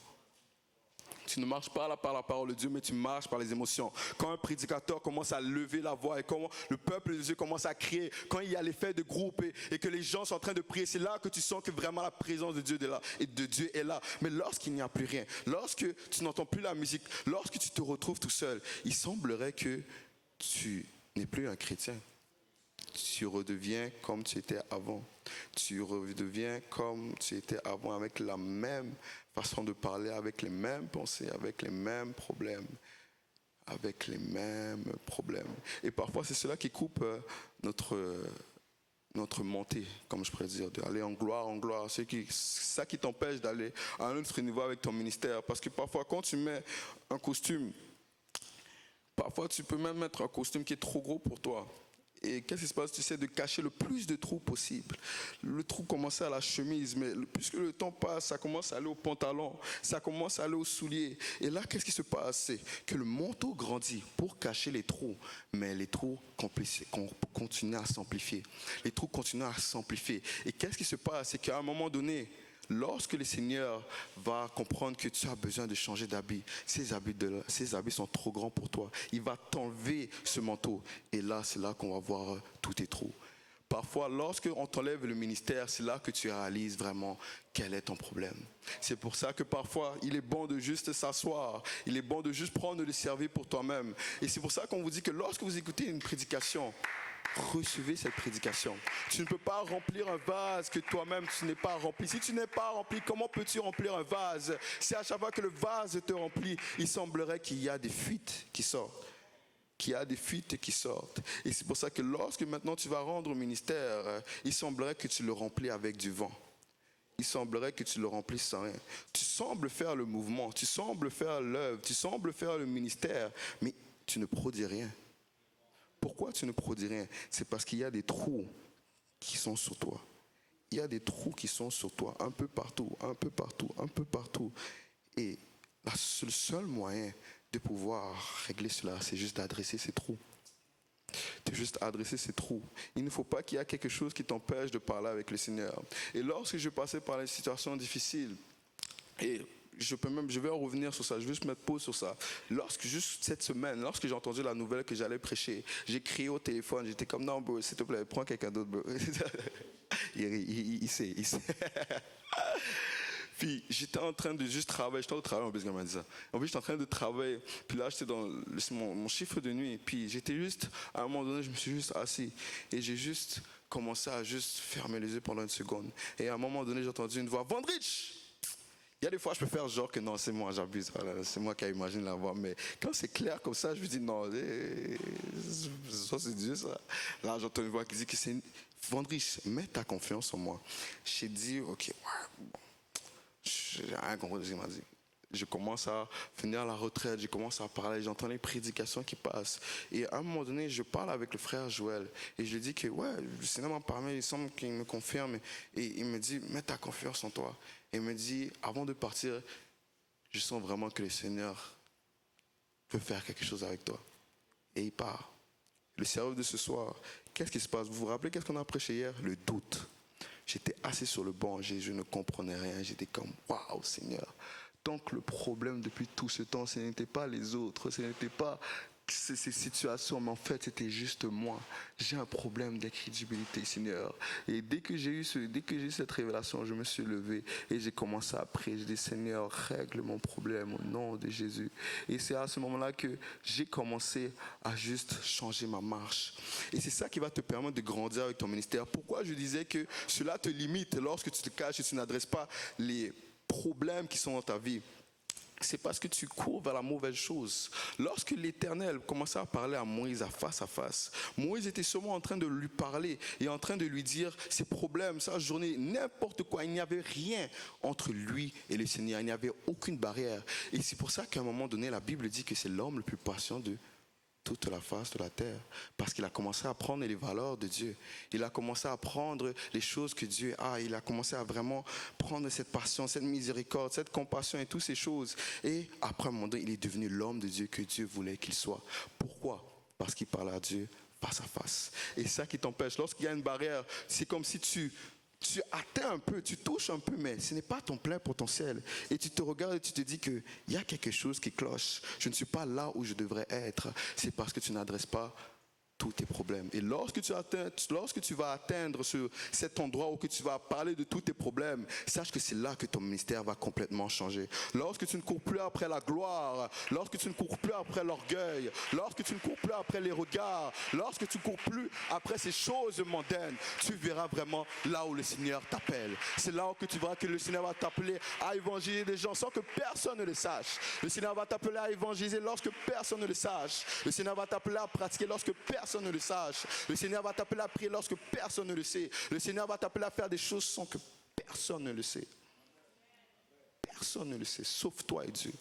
Tu ne marches pas par la parole de Dieu, mais tu marches par les émotions. Quand un prédicateur commence à lever la voix et quand le peuple de Dieu commence à crier, quand il y a l'effet de groupe et que les gens sont en train de prier, c'est là que tu sens que vraiment la présence de Dieu est là. Et de Dieu est là. Mais lorsqu'il n'y a plus rien, lorsque tu n'entends plus la musique, lorsque tu te retrouves tout seul, il semblerait que tu n'es plus un chrétien. Tu redeviens comme tu étais avant. Tu redeviens comme tu étais avant, avec la même façon de parler, avec les mêmes pensées, avec les mêmes problèmes. Avec les mêmes problèmes. Et parfois, c'est cela qui coupe notre montée, comme je pourrais dire, d'aller en gloire en gloire. C'est ça qui t'empêche d'aller à un autre niveau avec ton ministère. Parce que parfois, quand tu mets un costume, parfois tu peux même mettre un costume qui est trop gros pour toi. Et qu'est-ce qui se passe? Tu essaies de cacher le plus de trous possible. Le trou commence à la chemise, mais puisque le temps passe, ça commence à aller au pantalon, ça commence à aller aux souliers. Et là, qu'est-ce qui se passe? C'est que le manteau grandit pour cacher les trous, mais les trous continuent à s'amplifier. Les trous continuent à s'amplifier. Et qu'est-ce qui se passe? C'est qu'à un moment donné, lorsque le Seigneur va comprendre que tu as besoin de changer d'habit, ces habits sont trop grands pour toi. Il va t'enlever ce manteau. Et là, c'est là qu'on va voir tous tes trous. Parfois, lorsqu'on t'enlève le ministère, c'est là que tu réalises vraiment quel est ton problème. C'est pour ça que parfois, il est bon de juste s'asseoir. Il est bon de juste prendre le servir pour toi-même. Et c'est pour ça qu'on vous dit que lorsque vous écoutez une prédication, recevez cette prédication. Tu ne peux pas remplir un vase que toi-même tu n'es pas rempli. Si tu n'es pas rempli, comment peux-tu remplir un vase? Si à chaque fois que le vase te remplit, il semblerait qu'il y a des fuites qui sortent. Et c'est pour ça que lorsque maintenant tu vas rendre au ministère, il semblerait que tu le remplis avec du vent. Il semblerait que tu le remplisses sans rien. Tu sembles faire le mouvement, tu sembles faire l'œuvre, tu sembles faire le ministère, mais tu ne produis rien. Pourquoi tu ne produis rien? C'est parce qu'il y a des trous qui sont sur toi. Il y a des trous qui sont sur toi, un peu partout. Et le seul moyen de pouvoir régler cela, c'est juste d'adresser ces trous. de juste adresser ces trous. Il ne faut pas qu'il y ait quelque chose qui t'empêche de parler avec le Seigneur. Et lorsque je passais par les situations difficiles, et je vais en revenir sur ça, je vais juste mettre pause sur ça. Juste cette semaine, lorsque j'ai entendu la nouvelle que j'allais prêcher, j'ai crié au téléphone, j'étais comme non bro, s'il te plaît, prends quelqu'un d'autre bro. il sait. Puis j'étais en train de juste travailler, j'étais en train de travailler, en plus qu'elle m'a dit ça. En plus j'étais en train de travailler, puis là j'étais dans mon chiffre de nuit, puis j'étais juste, à un moment donné, je me suis juste assis, et j'ai juste commencé à juste fermer les yeux pendant une seconde. Et à un moment donné, j'ai entendu une voix, Vandrich! Il y a des fois, je peux faire genre que non, c'est moi, j'abuse, voilà, c'est moi qui imagine la voix, mais quand c'est clair comme ça, je me dis non, ça c'est Dieu ça. Là j'entends une voix qui dit que c'est Vandrich, mets ta confiance en moi. J'ai dit, ok, ouais, bon. J'ai rien compris ce qu'il m'a dit. Je commence à venir à la retraite, je commence à parler, j'entends les prédications qui passent. Et à un moment donné, je parle avec le frère Joël et je lui dis que ouais, le Seigneur m'a parlé, il semble qu'il me confirme. Et il me dit, mets ta confiance en toi. Et il me dit, avant de partir, je sens vraiment que le Seigneur veut faire quelque chose avec toi. Et il part. Le service de ce soir, qu'est-ce qui se passe? Vous vous rappelez qu'est-ce qu'on a prêché hier? Le doute. J'étais assis sur le banc, je ne comprenais rien. J'étais comme, waouh Seigneur. Donc le problème depuis tout ce temps, ce n'était pas les autres, ce n'était pas ces situations, mais en fait c'était juste moi. J'ai un problème d'incrédulité, Seigneur. Et dès que j'ai eu cette révélation, je me suis levé et j'ai commencé à prier. J'ai dit, Seigneur, règle mon problème au nom de Jésus. Et c'est à ce moment-là que j'ai commencé à juste changer ma marche. Et c'est ça qui va te permettre de grandir avec ton ministère. Pourquoi je disais que cela te limite lorsque tu te caches et tu n'adresses pas les problèmes qui sont dans ta vie? C'est parce que tu cours vers la mauvaise chose. Lorsque l'Éternel commençait à parler à Moïse à face, Moïse était seulement en train de lui parler et en train de lui dire ses problèmes, sa journée, n'importe quoi. Il n'y avait rien entre lui et le Seigneur. Il n'y avait aucune barrière. Et c'est pour ça qu'à un moment donné, la Bible dit que c'est l'homme le plus patient de toute la face de la terre, parce qu'il a commencé à prendre les valeurs de Dieu. Il a commencé à prendre les choses que Dieu a. Il a commencé à vraiment prendre cette patience, cette miséricorde, cette compassion et toutes ces choses. Et après un moment donné, il est devenu l'homme de Dieu que Dieu voulait qu'il soit. Pourquoi? Parce qu'il parlait à Dieu face à face. Et ça qui t'empêche, lorsqu'il y a une barrière, c'est comme si tu atteins un peu, tu touches un peu, mais ce n'est pas ton plein potentiel. Et tu te regardes et tu te dis qu'il y a quelque chose qui cloche. Je ne suis pas là où je devrais être. C'est parce que tu n'adresses pas tous tes problèmes. Et lorsque tu vas atteindre cet endroit où tu vas parler de tous tes problèmes, sache que c'est là que ton ministère va complètement changer. Lorsque tu ne cours plus après la gloire, lorsque tu ne cours plus après l'orgueil, lorsque tu ne cours plus après les regards, lorsque tu ne cours plus après ces choses mondaines, tu verras vraiment là où le Seigneur t'appelle. C'est là où tu verras que le Seigneur va t'appeler à évangéliser des gens sans que personne ne le sache. Le Seigneur va t'appeler à évangéliser lorsque personne ne le sache. Le Seigneur va t'appeler à pratiquer lorsque personne ne le sache. Le Seigneur va t'appeler à prier lorsque personne ne le sait. Le Seigneur va t'appeler à faire des choses sans que personne ne le sait. Personne ne le sait, sauf toi et Dieu.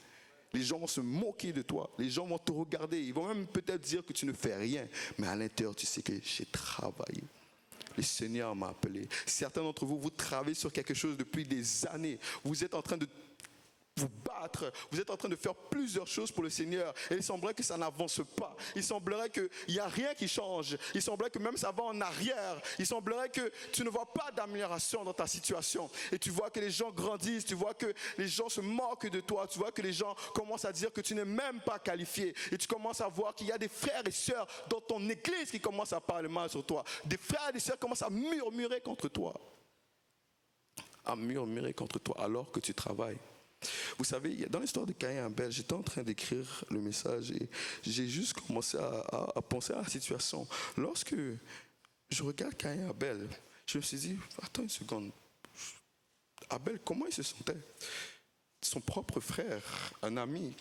Les gens vont se moquer de toi. Les gens vont te regarder. Ils vont même peut-être dire que tu ne fais rien. Mais à l'intérieur, tu sais que j'ai travaillé. Le Seigneur m'a appelé. Certains d'entre vous, vous travaillez sur quelque chose depuis des années. Vous êtes en train de vous battre, vous êtes en train de faire plusieurs choses pour le Seigneur et il semblerait que ça n'avance pas, il semblerait qu'il n'y a rien qui change, il semblerait que même ça va en arrière, il semblerait que tu ne vois pas d'amélioration dans ta situation et tu vois que les gens grandissent, tu vois que les gens se moquent de toi, tu vois que les gens commencent à dire que tu n'es même pas qualifié et tu commences à voir qu'il y a des frères et sœurs dans ton église qui commencent à parler mal sur toi, des frères et des sœurs commencent à murmurer contre toi, alors que tu travailles. Vous savez, dans l'histoire de Caïn et Abel, j'étais en train d'écrire le message et j'ai juste commencé à penser à la situation. Lorsque je regarde Caïn et Abel, je me suis dit, attends une seconde, Abel, comment il se sentait? Son propre frère, un ami,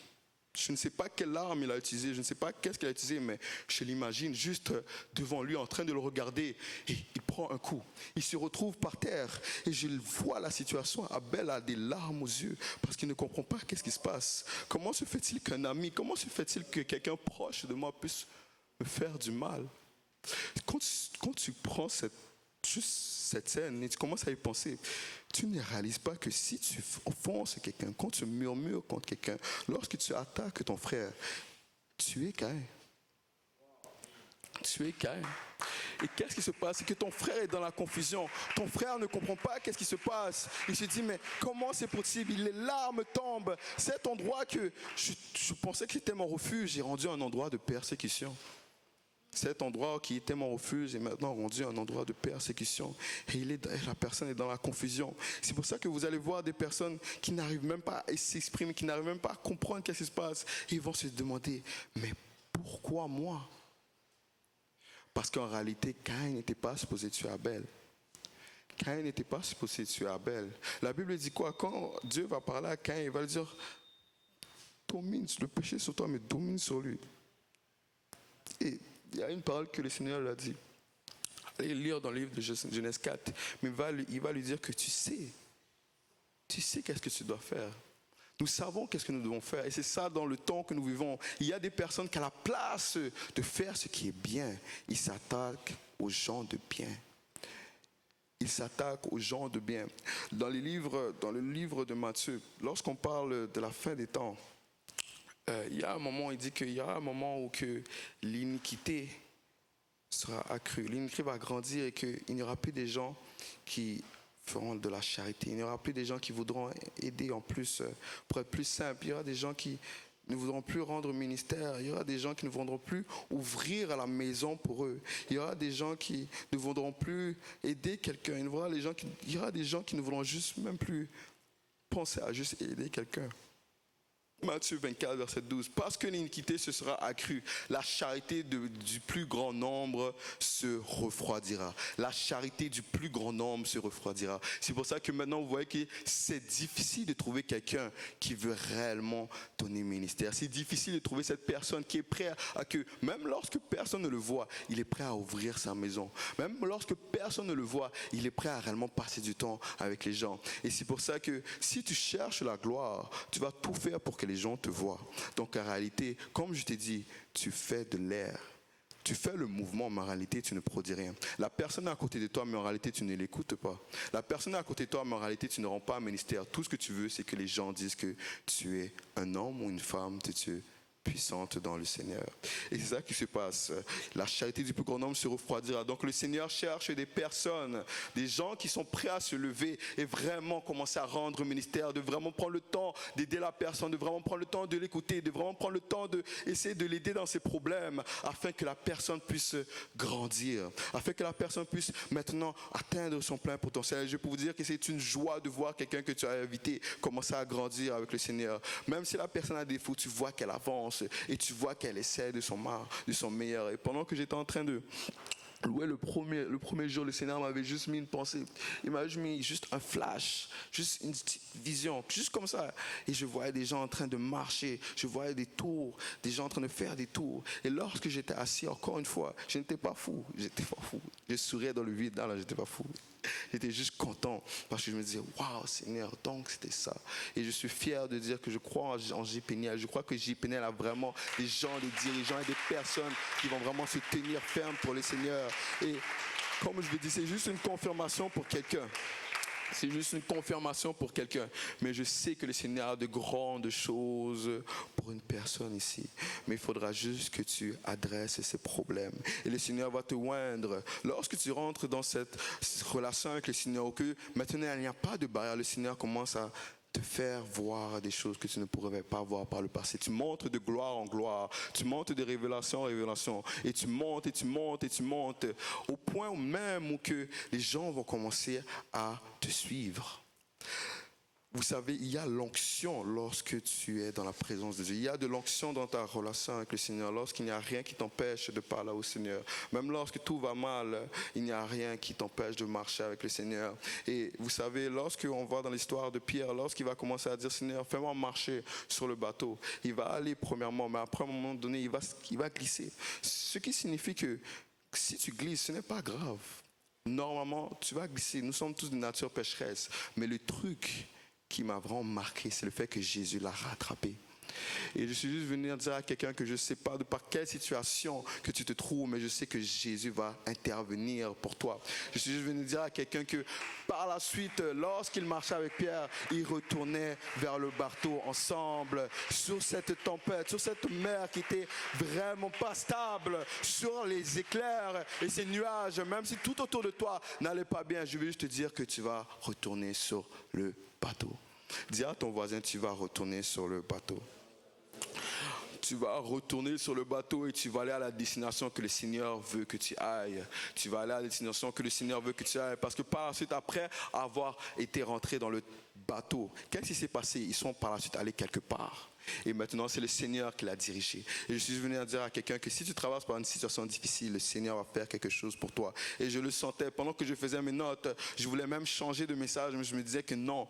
je ne sais pas quelle arme il a utilisée, je ne sais pas qu'est-ce qu'il a utilisé, mais je l'imagine juste devant lui en train de le regarder et il prend un coup. Il se retrouve par terre et je vois la situation. Abel a des larmes aux yeux parce qu'il ne comprend pas qu'est-ce qui se passe. Comment se fait-il qu'un ami, comment se fait-il que quelqu'un proche de moi puisse me faire du mal? Quand tu prends cette scène et tu commences à y penser, tu ne réalises pas que si tu offenses quelqu'un, quand tu murmures contre quelqu'un, lorsque tu attaques ton frère, tu es Caïn. Tu es Caïn. Et qu'est-ce qui se passe? C'est que ton frère est dans la confusion. Ton frère ne comprend pas qu'est-ce qui se passe. Il se dit, mais comment c'est possible? Les larmes tombent. Cet endroit que je pensais que c'était mon refuge est rendu un endroit de persécution. Cet endroit qui était mon refuge est maintenant rendu un endroit de persécution. Et la personne est dans la confusion. C'est pour ça que vous allez voir des personnes qui n'arrivent même pas à s'exprimer, qui n'arrivent même pas à comprendre qu'est-ce qui se passe. Et ils vont se demander, mais pourquoi moi? Parce qu'en réalité, Caïn n'était pas supposé tuer Abel. Caïn n'était pas supposé tuer Abel. La Bible dit quoi? Quand Dieu va parler à Caïn, il va lui dire, domine le péché sur toi, mais domine sur lui. Et il y a une parole que le Seigneur lui a dit. Allez lire dans le livre de Genèse 4. Mais il va lui dire que tu sais qu'est-ce que tu dois faire. Nous savons qu'est-ce que nous devons faire. Et c'est ça dans le temps que nous vivons. Il y a des personnes qui, à la place de faire ce qui est bien, ils s'attaquent aux gens de bien. Ils s'attaquent aux gens de bien. Dans le livre de Matthieu, lorsqu'on parle de la fin des temps, il y a un moment, il dit qu'il y aura un moment où que l'iniquité sera accrue. L'iniquité va grandir et qu'il n'y aura plus des gens qui feront de la charité. Il n'y aura plus des gens qui voudront aider en plus pour être plus simples. Il y aura des gens qui ne voudront plus rendre ministère. Il y aura des gens qui ne voudront plus ouvrir à la maison pour eux. Il y aura des gens qui ne voudront plus aider quelqu'un. Il y aura des gens qui ne voudront juste même plus penser à juste aider quelqu'un. Matthieu 24, verset 12. Parce que l'iniquité se sera accrue, la charité du plus grand nombre se refroidira. La charité du plus grand nombre se refroidira. C'est pour ça que maintenant vous voyez que c'est difficile de trouver quelqu'un qui veut réellement donner ministère. C'est difficile de trouver cette personne qui est prête à que, même lorsque personne ne le voit, il est prêt à ouvrir sa maison. Même lorsque personne ne le voit, il est prêt à réellement passer du temps avec les gens. Et c'est pour ça que si tu cherches la gloire, tu vas tout faire pour que les gens te voient. Donc en réalité, comme je t'ai dit, tu fais de l'air. Tu fais le mouvement, mais en réalité, tu ne produis rien. La personne est à côté de toi, mais en réalité, tu ne l'écoutes pas. La personne est à côté de toi, mais en réalité, tu ne rends pas un ministère. Tout ce que tu veux, c'est que les gens disent que tu es un homme ou une femme de Dieu, puissante dans le Seigneur. Et c'est ça qui se passe. La charité du plus grand nombre se refroidira. Donc le Seigneur cherche des personnes, des gens qui sont prêts à se lever et vraiment commencer à rendre ministère, de vraiment prendre le temps d'aider la personne, de vraiment prendre le temps de l'écouter, de vraiment prendre le temps d'essayer de l'aider dans ses problèmes, afin que la personne puisse grandir, afin que la personne puisse maintenant atteindre son plein potentiel. Je peux vous dire que c'est une joie de voir quelqu'un que tu as invité commencer à grandir avec le Seigneur. Même si la personne a des défauts, tu vois qu'elle avance et tu vois qu'elle essaie de son meilleur. Et pendant que j'étais en train de louer le premier jour, le Seigneur m'avait juste mis une pensée. Il m'avait mis juste un flash, juste une petite vision, juste comme ça. Et je voyais des gens en train de marcher, je voyais des tours, des gens en train de faire des tours. Et lorsque j'étais assis, encore une fois, je n'étais pas fou, Je souriais dans le vide, là, j'étais pas fou. J'étais juste content parce que je me disais, waouh Seigneur, donc c'était ça. Et je suis fier de dire que je crois en JPNL. Je crois que JPNL a vraiment des gens, des dirigeants et des personnes qui vont vraiment se tenir ferme pour le Seigneur. Et comme je l'ai dit, c'est juste une confirmation pour quelqu'un. C'est juste une confirmation pour quelqu'un. Mais je sais que le Seigneur a de grandes choses pour une personne ici. Mais il faudra juste que tu adresses ces problèmes. Et le Seigneur va te oindre. Lorsque tu rentres dans cette relation avec le Seigneur, que maintenant il n'y a pas de barrière, le Seigneur commence à te faire voir des choses que tu ne pourrais pas voir par le passé. Tu montes de gloire en gloire, tu montes de révélation en révélation, et tu montes, et tu montes, et tu montes, au point même où que les gens vont commencer à te suivre. Vous savez, il y a l'onction lorsque tu es dans la présence de Dieu. Il y a de l'onction dans ta relation avec le Seigneur, lorsqu'il n'y a rien qui t'empêche de parler au Seigneur. Même lorsque tout va mal, il n'y a rien qui t'empêche de marcher avec le Seigneur. Et vous savez, lorsqu'on va dans l'histoire de Pierre, lorsqu'il va commencer à dire, Seigneur, fais-moi marcher sur le bateau, il va aller premièrement, mais après un moment donné, il va glisser. Ce qui signifie que si tu glisses, ce n'est pas grave. Normalement, tu vas glisser. Nous sommes tous de nature pécheresse. Mais le truc qui m'a vraiment marqué, c'est le fait que Jésus l'a rattrapé. Et je suis juste venu dire à quelqu'un que je ne sais pas de par quelle situation que tu te trouves, mais je sais que Jésus va intervenir pour toi. Je suis juste venu dire à quelqu'un que par la suite, lorsqu'il marchait avec Pierre, ils retournaient vers le bateau ensemble sur cette tempête, sur cette mer qui était vraiment pas stable, sur les éclairs et ces nuages, même si tout autour de toi n'allait pas bien. Je veux juste te dire que tu vas retourner sur le bateau. Dis à ton voisin, tu vas retourner sur le bateau. Tu vas retourner sur le bateau et tu vas aller à la destination que le Seigneur veut que tu ailles. Tu vas aller à la destination que le Seigneur veut que tu ailles. Parce que par la suite, après avoir été rentré dans le bateau, qu'est-ce qui s'est passé? Ils sont par la suite allés quelque part. Et maintenant, c'est le Seigneur qui l'a dirigé. Et je suis venu à dire à quelqu'un que si tu traverses par une situation difficile, le Seigneur va faire quelque chose pour toi. Et je le sentais. Pendant que je faisais mes notes, je voulais même changer de message, mais je me disais que non,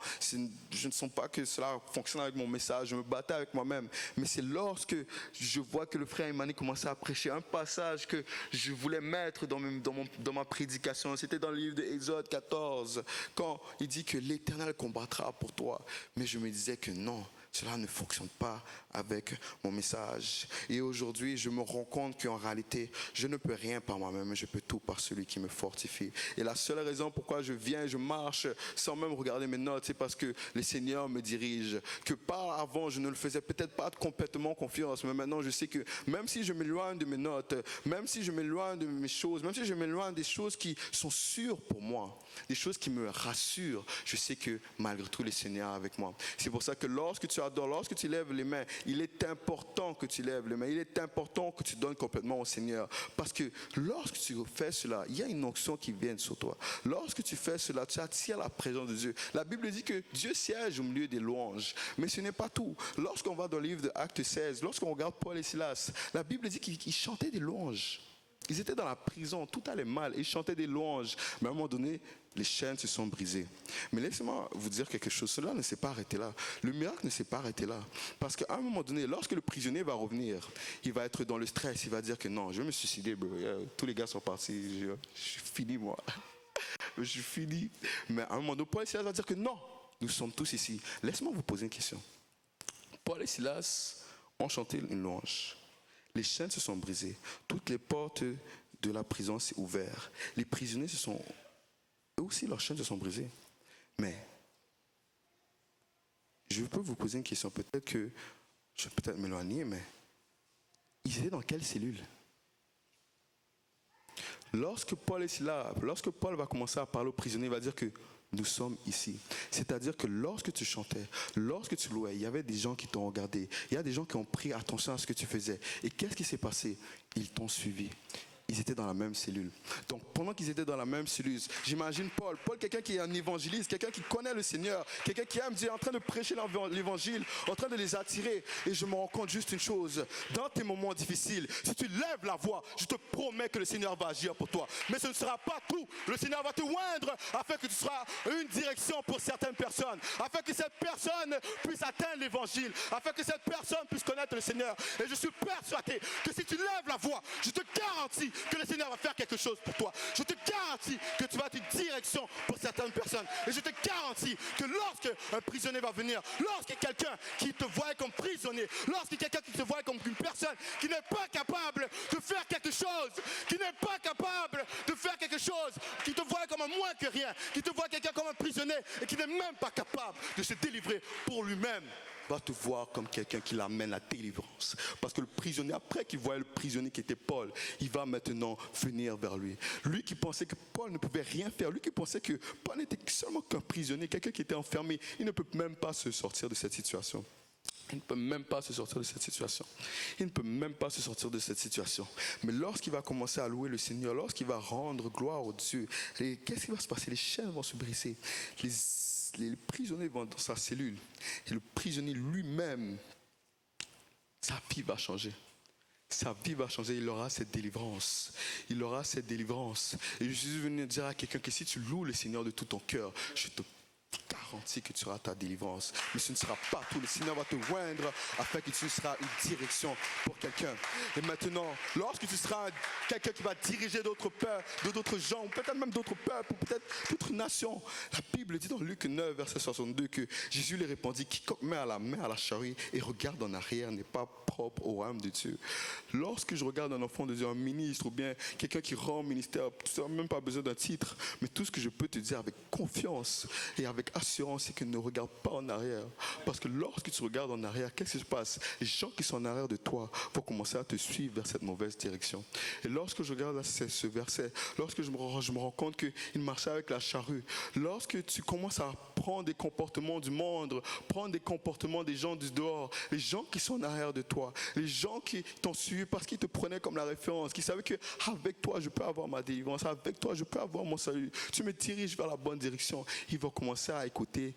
je ne sens pas que cela fonctionne avec mon message. Je me battais avec moi-même. Mais c'est lorsque je vois que le frère Emmanuel commençait à prêcher un passage que je voulais mettre dans ma prédication. C'était dans le livre d'Exode 14, quand il dit que l'Éternel combattra pour toi. Mais je me disais que non. Cela ne fonctionne pas avec mon message. Et aujourd'hui, je me rends compte qu'en réalité, je ne peux rien par moi-même, mais je peux tout par celui qui me fortifie. Et la seule raison pourquoi je viens et je marche sans même regarder mes notes, c'est parce que le Seigneur me dirige. Que par avant, je ne le faisais peut-être pas complètement confiance, mais maintenant, je sais que même si je m'éloigne de mes notes, même si je m'éloigne de mes choses, même si je m'éloigne des choses qui sont sûres pour moi, des choses qui me rassurent, je sais que malgré tout, le Seigneur est avec moi. C'est pour ça que lorsque tu adores, lorsque tu lèves les mains, il est important que tu lèves les mains, il est important que tu donnes complètement au Seigneur. Parce que lorsque tu fais cela, il y a une onction qui vient sur toi. Lorsque tu fais cela, tu attires la présence de Dieu. La Bible dit que Dieu siège au milieu des louanges. Mais ce n'est pas tout. Lorsqu'on va dans le livre de Actes 16, lorsqu'on regarde Paul et Silas, la Bible dit qu'ils chantaient des louanges. Ils étaient dans la prison, tout allait mal, ils chantaient des louanges. Mais à un moment donné, les chaînes se sont brisées. Mais laissez-moi vous dire quelque chose, cela ne s'est pas arrêté là. Le miracle ne s'est pas arrêté là. Parce qu'à un moment donné, lorsque le prisonnier va revenir, il va être dans le stress, il va dire que non, je vais me suicider, bro. Tous les gars sont partis, je suis fini moi. Je suis fini. Mais à un moment donné, Paul et Silas va dire que non, nous sommes tous ici. Laisse-moi vous poser une question. Paul et Silas ont chanté une louange. Les chaînes se sont brisées. Toutes les portes de la prison s'est ouvertes. Les prisonniers eux aussi, leurs chaînes se sont brisées. Mais, je peux vous poser une question. Peut-être que, je vais peut-être m'éloigner, mais ils étaient dans quelle cellule? Lorsque Paul va commencer à parler aux prisonniers, il va dire que nous sommes ici. C'est-à-dire que lorsque tu chantais, lorsque tu louais, il y avait des gens qui t'ont regardé. Il y a des gens qui ont pris attention à ce que tu faisais. Et qu'est-ce qui s'est passé? Ils t'ont suivi. Ils étaient dans la même cellule. Donc, pendant qu'ils étaient dans la même cellule, j'imagine Paul, quelqu'un qui est un évangéliste, quelqu'un qui connaît le Seigneur, quelqu'un qui aime Dieu, en train de prêcher l'évangile, en train de les attirer. Et je me rends compte juste une chose, dans tes moments difficiles, si tu lèves la voix, je te promets que le Seigneur va agir pour toi. Mais ce ne sera pas tout. Le Seigneur va te oindre afin que tu sois une direction pour certaines personnes, afin que cette personne puisse atteindre l'évangile, afin que cette personne puisse connaître le Seigneur. Et je suis persuadé que si tu lèves la voix, je te garantis que le Seigneur va faire quelque chose pour toi. Je te garantis que tu vas être une direction pour certaines personnes. Et je te garantis que lorsque un prisonnier va venir, lorsque quelqu'un qui te voit comme prisonnier, lorsque quelqu'un qui te voit comme une personne qui n'est pas capable de faire quelque chose, qui n'est pas capable de faire quelque chose, qui te voit comme un moins que rien, qui te voit quelqu'un comme un prisonnier et qui n'est même pas capable de se délivrer pour lui-même, va te voir comme quelqu'un qui l'amène à la délivrance. Parce que le prisonnier, après qu'il voyait le prisonnier qui était Paul, il va maintenant venir vers lui. Lui qui pensait que Paul ne pouvait rien faire, lui qui pensait que Paul n'était seulement qu'un prisonnier, quelqu'un qui était enfermé, il ne peut même pas se sortir de cette situation. Il ne peut même pas se sortir de cette situation. Il ne peut même pas se sortir de cette situation. Mais lorsqu'il va commencer à louer le Seigneur, lorsqu'il va rendre gloire au Dieu, qu'est-ce qui va se passer? Les chaînes vont se briser. Les prisonniers vont dans sa cellule. Et le prisonnier lui-même, sa vie va changer. Sa vie va changer, il aura cette délivrance. Il aura cette délivrance. Et je suis venu dire à quelqu'un que si tu loues le Seigneur de tout ton cœur, je te garantis que tu auras ta délivrance. Mais ce ne sera pas tout. Le Seigneur va te joindre afin que tu seras une direction pour quelqu'un. Et maintenant, lorsque tu seras quelqu'un qui va diriger d'autres peuples, d'autres gens, ou peut-être même d'autres peuples, ou peut-être d'autres nations, la Bible dit dans Luc 9, verset 62, que Jésus lui répondit, quiconque met la main à la charrue et regarde en arrière n'est pas propre au royaume de Dieu. Lorsque je regarde un enfant de Dieu, un ministre, ou bien quelqu'un qui rend ministère, tu n'as même pas besoin d'un titre, mais tout ce que je peux te dire avec confiance et avec assurance, c'est que ne regarde pas en arrière. Parce que lorsque tu regardes en arrière, qu'est-ce qui se passe? Les gens qui sont en arrière de toi vont commencer à te suivre vers cette mauvaise direction. Et lorsque je regarde ce verset, lorsque je me rends compte qu'il marchait avec la charrue, lorsque tu commences à prendre des comportements du monde, prendre des comportements des gens du dehors, les gens qui sont en arrière de toi, les gens qui t'ont suivi parce qu'ils te prenaient comme la référence, qui savaient qu'avec toi je peux avoir ma délivrance, avec toi je peux avoir mon salut, tu me diriges vers la bonne direction, ils vont commencer à écouter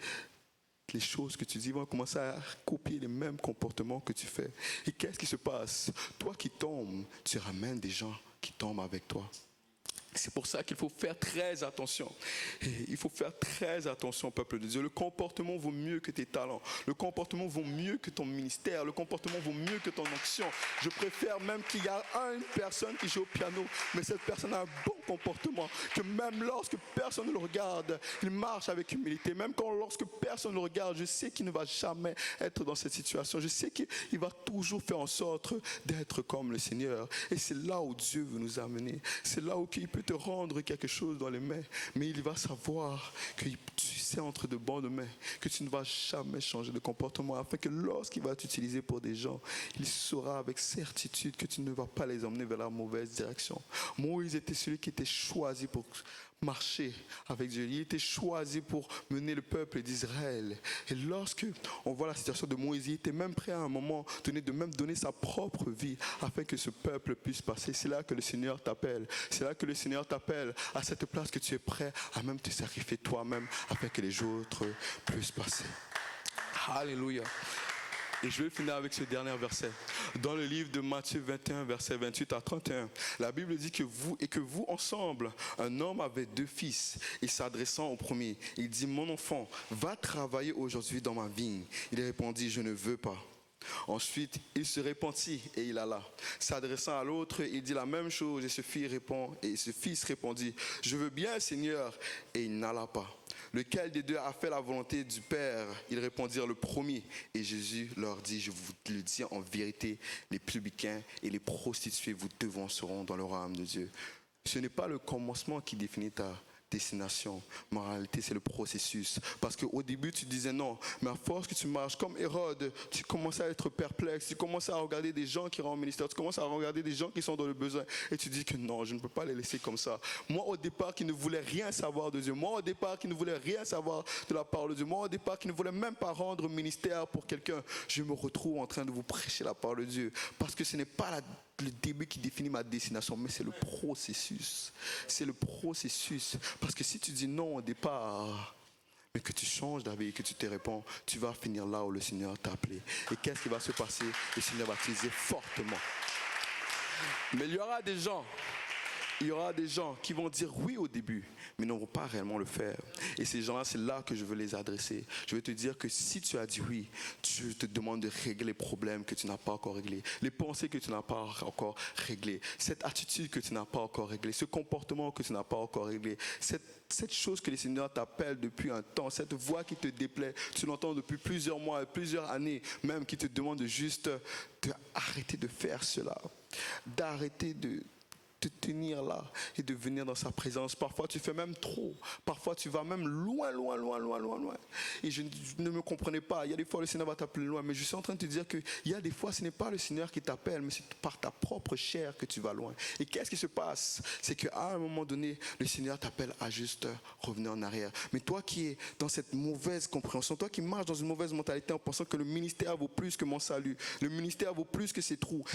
les choses que tu dis, vont commencer à copier les mêmes comportements que tu fais. Et qu'est-ce qui se passe? Toi qui tombes, tu ramènes des gens qui tombent avec toi. C'est pour ça qu'il faut faire très attention. Et il faut faire très attention au peuple de Dieu. Le comportement vaut mieux que tes talents. Le comportement vaut mieux que ton ministère. Le comportement vaut mieux que ton action. Je préfère même qu'il y a une personne qui joue au piano, mais cette personne a un bon comportement, que même lorsque personne ne le regarde, il marche avec humilité. Même lorsque personne ne le regarde, je sais qu'il ne va jamais être dans cette situation. Je sais qu'il va toujours faire en sorte d'être comme le Seigneur. Et c'est là où Dieu veut nous amener. C'est là où il peut te rendre quelque chose dans les mains, mais il va savoir que tu sais entre de bonnes mains, que tu ne vas jamais changer de comportement, afin que lorsqu'il va t'utiliser pour des gens, il saura avec certitude que tu ne vas pas les emmener vers la mauvaise direction. Moïse était celui qui était choisi pour marcher avec Dieu. Il était choisi pour mener le peuple d'Israël. Et lorsque on voit la situation de Moïse, il était même prêt à un moment donné de même donner sa propre vie afin que ce peuple puisse passer. C'est là que le Seigneur t'appelle. C'est là que le Seigneur t'appelle à cette place que tu es prêt à même te sacrifier toi-même afin que les autres puissent passer. Alléluia. Et je vais finir avec ce dernier verset. Dans le livre de Matthieu 21, verset 28 à 31, la Bible dit que vous ensemble, un homme avait 2 fils. Et s'adressant au premier, il dit, mon enfant, va travailler aujourd'hui dans ma vigne. Il répondit, je ne veux pas. Ensuite, il se repentit et il alla. S'adressant à l'autre, il dit la même chose et ce fils répondit, je veux bien, Seigneur, et il n'alla pas. Lequel des deux a fait la volonté du Père? Ils répondirent le premier. Et Jésus leur dit, je vous le dis en vérité, les publicains et les prostituées vous devanceront dans le royaume de Dieu. Ce n'est pas le commencement qui définit ta destination. Mais en réalité, c'est le processus. Parce qu'au début, tu disais non. Mais à force que tu marches comme Hérode, tu commences à être perplexe. Tu commences à regarder des gens qui rendent ministère. Tu commences à regarder des gens qui sont dans le besoin. Et tu dis que non, je ne peux pas les laisser comme ça. Moi, au départ, qui ne voulais rien savoir de Dieu. Moi, au départ, qui ne voulais rien savoir de la parole de Dieu. Moi, au départ, qui ne voulais même pas rendre ministère pour quelqu'un. Je me retrouve en train de vous prêcher la parole de Dieu. Parce que ce n'est pas le début qui définit ma destination, mais c'est le processus. C'est le processus. Parce que si tu dis non au départ, mais que tu changes d'avis et que tu te réponds, tu vas finir là où le Seigneur t'a appelé. Et qu'est-ce qui va se passer? Le Seigneur va t'utiliser fortement. Mais il y aura des gens qui vont dire oui au début, mais ne vont pas réellement le faire. Et ces gens-là, c'est là que je veux les adresser. Je veux te dire que si tu as dit oui, je te demande de régler les problèmes que tu n'as pas encore réglés, les pensées que tu n'as pas encore réglées, cette attitude que tu n'as pas encore réglée, ce comportement que tu n'as pas encore réglé, cette chose que le Seigneur t'appelle depuis un temps, cette voix qui te déplaît, tu l'entends depuis plusieurs mois, plusieurs années, même qui te demande de juste d'arrêter de faire cela, d'arrêter de te tenir là et de venir dans sa présence. Parfois tu fais même trop, parfois tu vas même loin. Et je ne me comprenais pas. Il y a des fois le Seigneur va t'appeler loin, mais je suis en train de te dire qu'il y a des fois ce n'est pas le Seigneur qui t'appelle, mais c'est par ta propre chair que tu vas loin. Et qu'est-ce qui se passe? C'est qu'à un moment donné, le Seigneur t'appelle à juste revenir en arrière. Mais toi qui es dans cette mauvaise compréhension, toi qui marches dans une mauvaise mentalité en pensant que le ministère vaut plus que mon salut, le ministère vaut plus que ces trous,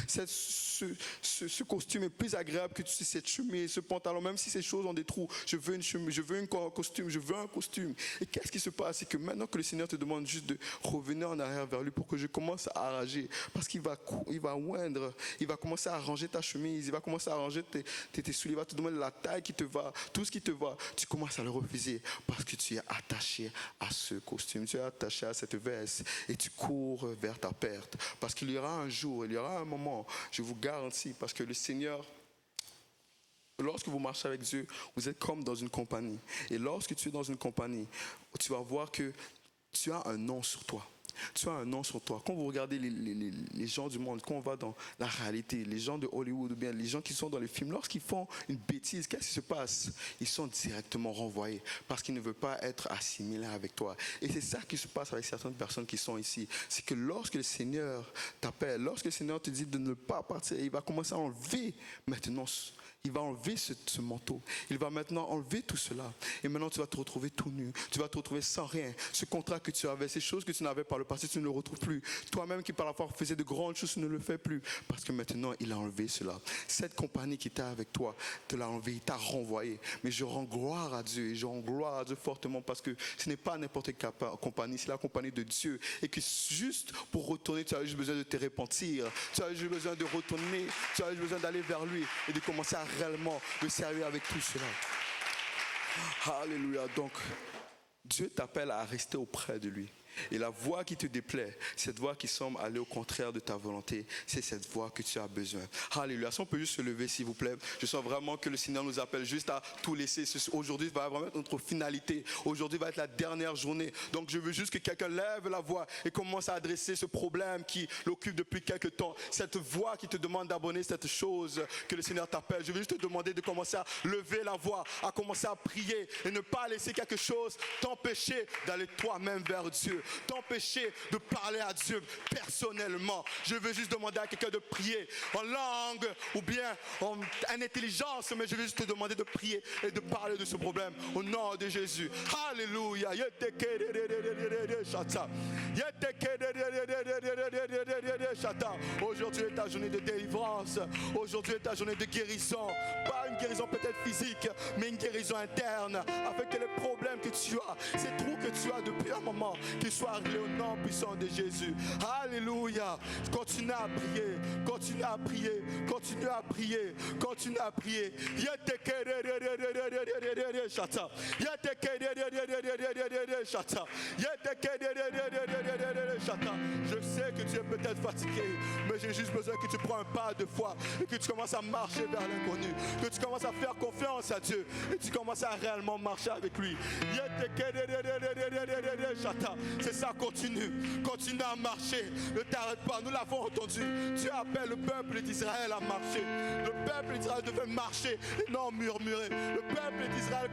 ce costume est plus agréable que tu sais cette chemise, ce pantalon, même si ces choses ont des trous, je veux une chemise, je veux un costume, je veux un costume. Et qu'est-ce qui se passe? C'est que maintenant que le Seigneur te demande juste de revenir en arrière vers lui pour que je commence à arranger, parce qu'il va oindre, il va commencer à arranger ta chemise, il va commencer à arranger tes souliers, il va te demander la taille qui te va, tout ce qui te va. Tu commences à le refuser parce que tu es attaché à ce costume, tu es attaché à cette veste et tu cours vers ta perte. Parce qu'il y aura un jour, il y aura un moment, je vous garantis, parce que le Seigneur, lorsque vous marchez avec Dieu, vous êtes comme dans une compagnie. Et lorsque tu es dans une compagnie, tu vas voir que tu as un nom sur toi. Tu as un nom sur toi. Quand vous regardez les gens du monde, quand on va dans la réalité, les gens de Hollywood ou bien les gens qui sont dans les films, lorsqu'ils font une bêtise, qu'est-ce qui se passe? Ils sont directement renvoyés parce qu'ils ne veulent pas être assimilés avec toi. Et c'est ça qui se passe avec certaines personnes qui sont ici. C'est que lorsque le Seigneur t'appelle, lorsque le Seigneur te dit de ne pas partir, il va commencer à enlever maintenant. Il va enlever ce manteau. Il va maintenant enlever tout cela. Et maintenant, tu vas te retrouver tout nu. Tu vas te retrouver sans rien. Ce contrat que tu avais, ces choses que tu n'avais par le passé, tu ne le retrouves plus. Toi-même qui par la fois faisais de grandes choses, tu ne le fais plus. Parce que maintenant, il a enlevé cela. Cette compagnie qui était avec toi, te l'a enlevé, il t'a renvoyé. Mais je rends gloire à Dieu. Et je rends gloire à Dieu fortement parce que ce n'est pas n'importe quelle compagnie. C'est la compagnie de Dieu. Et que juste pour retourner, tu as juste besoin de te repentir. Tu as juste besoin de retourner. Tu as juste besoin d'aller vers lui et de commencer à réellement le servir avec tout cela. Alléluia. Donc, Dieu t'appelle à rester auprès de lui. Et la voie qui te déplaît, cette voie qui semble aller au contraire de ta volonté, c'est cette voie que tu as besoin. Alléluia. Si on peut juste se lever, s'il vous plaît. Je sens vraiment que le Seigneur nous appelle juste à tout laisser. Aujourd'hui va vraiment être notre finalité. Aujourd'hui va être la dernière journée. Donc je veux juste que quelqu'un lève la voix et commence à adresser ce problème qui l'occupe depuis quelque temps. Cette voix qui te demande d'abonner cette chose que le Seigneur t'appelle. Je veux juste te demander de commencer à lever la voix, à commencer à prier et ne pas laisser quelque chose t'empêcher d'aller toi-même vers Dieu. T'empêcher de parler à Dieu personnellement. Je veux juste demander à quelqu'un de prier en langue ou bien en intelligence, mais je veux juste te demander de prier et de parler de ce problème au nom de Jésus. Alléluia. Aujourd'hui est ta journée de délivrance. Aujourd'hui est ta journée de guérison. Pas une guérison peut-être physique, mais une guérison interne, afin que les problèmes que tu as, ces trous que tu as depuis un moment, qu'ils soient réglés au nom puissant de Jésus. Alléluia. Continue à prier, continue à prier, continue à prier, continue à prier. Je sais que tu es peut-être fatigué, mais j'ai juste besoin que tu prends un pas de foi et que tu commences à marcher vers l'inconnu, que tu commences à faire confiance à Dieu et tu commences à réellement marcher avec lui. C'est ça, continue à marcher, ne t'arrête pas, nous l'avons entendu. Dieu appelle le peuple d'Israël à marcher. Le peuple d'Israël devait marcher et non murmurer. Le peuple d'Israël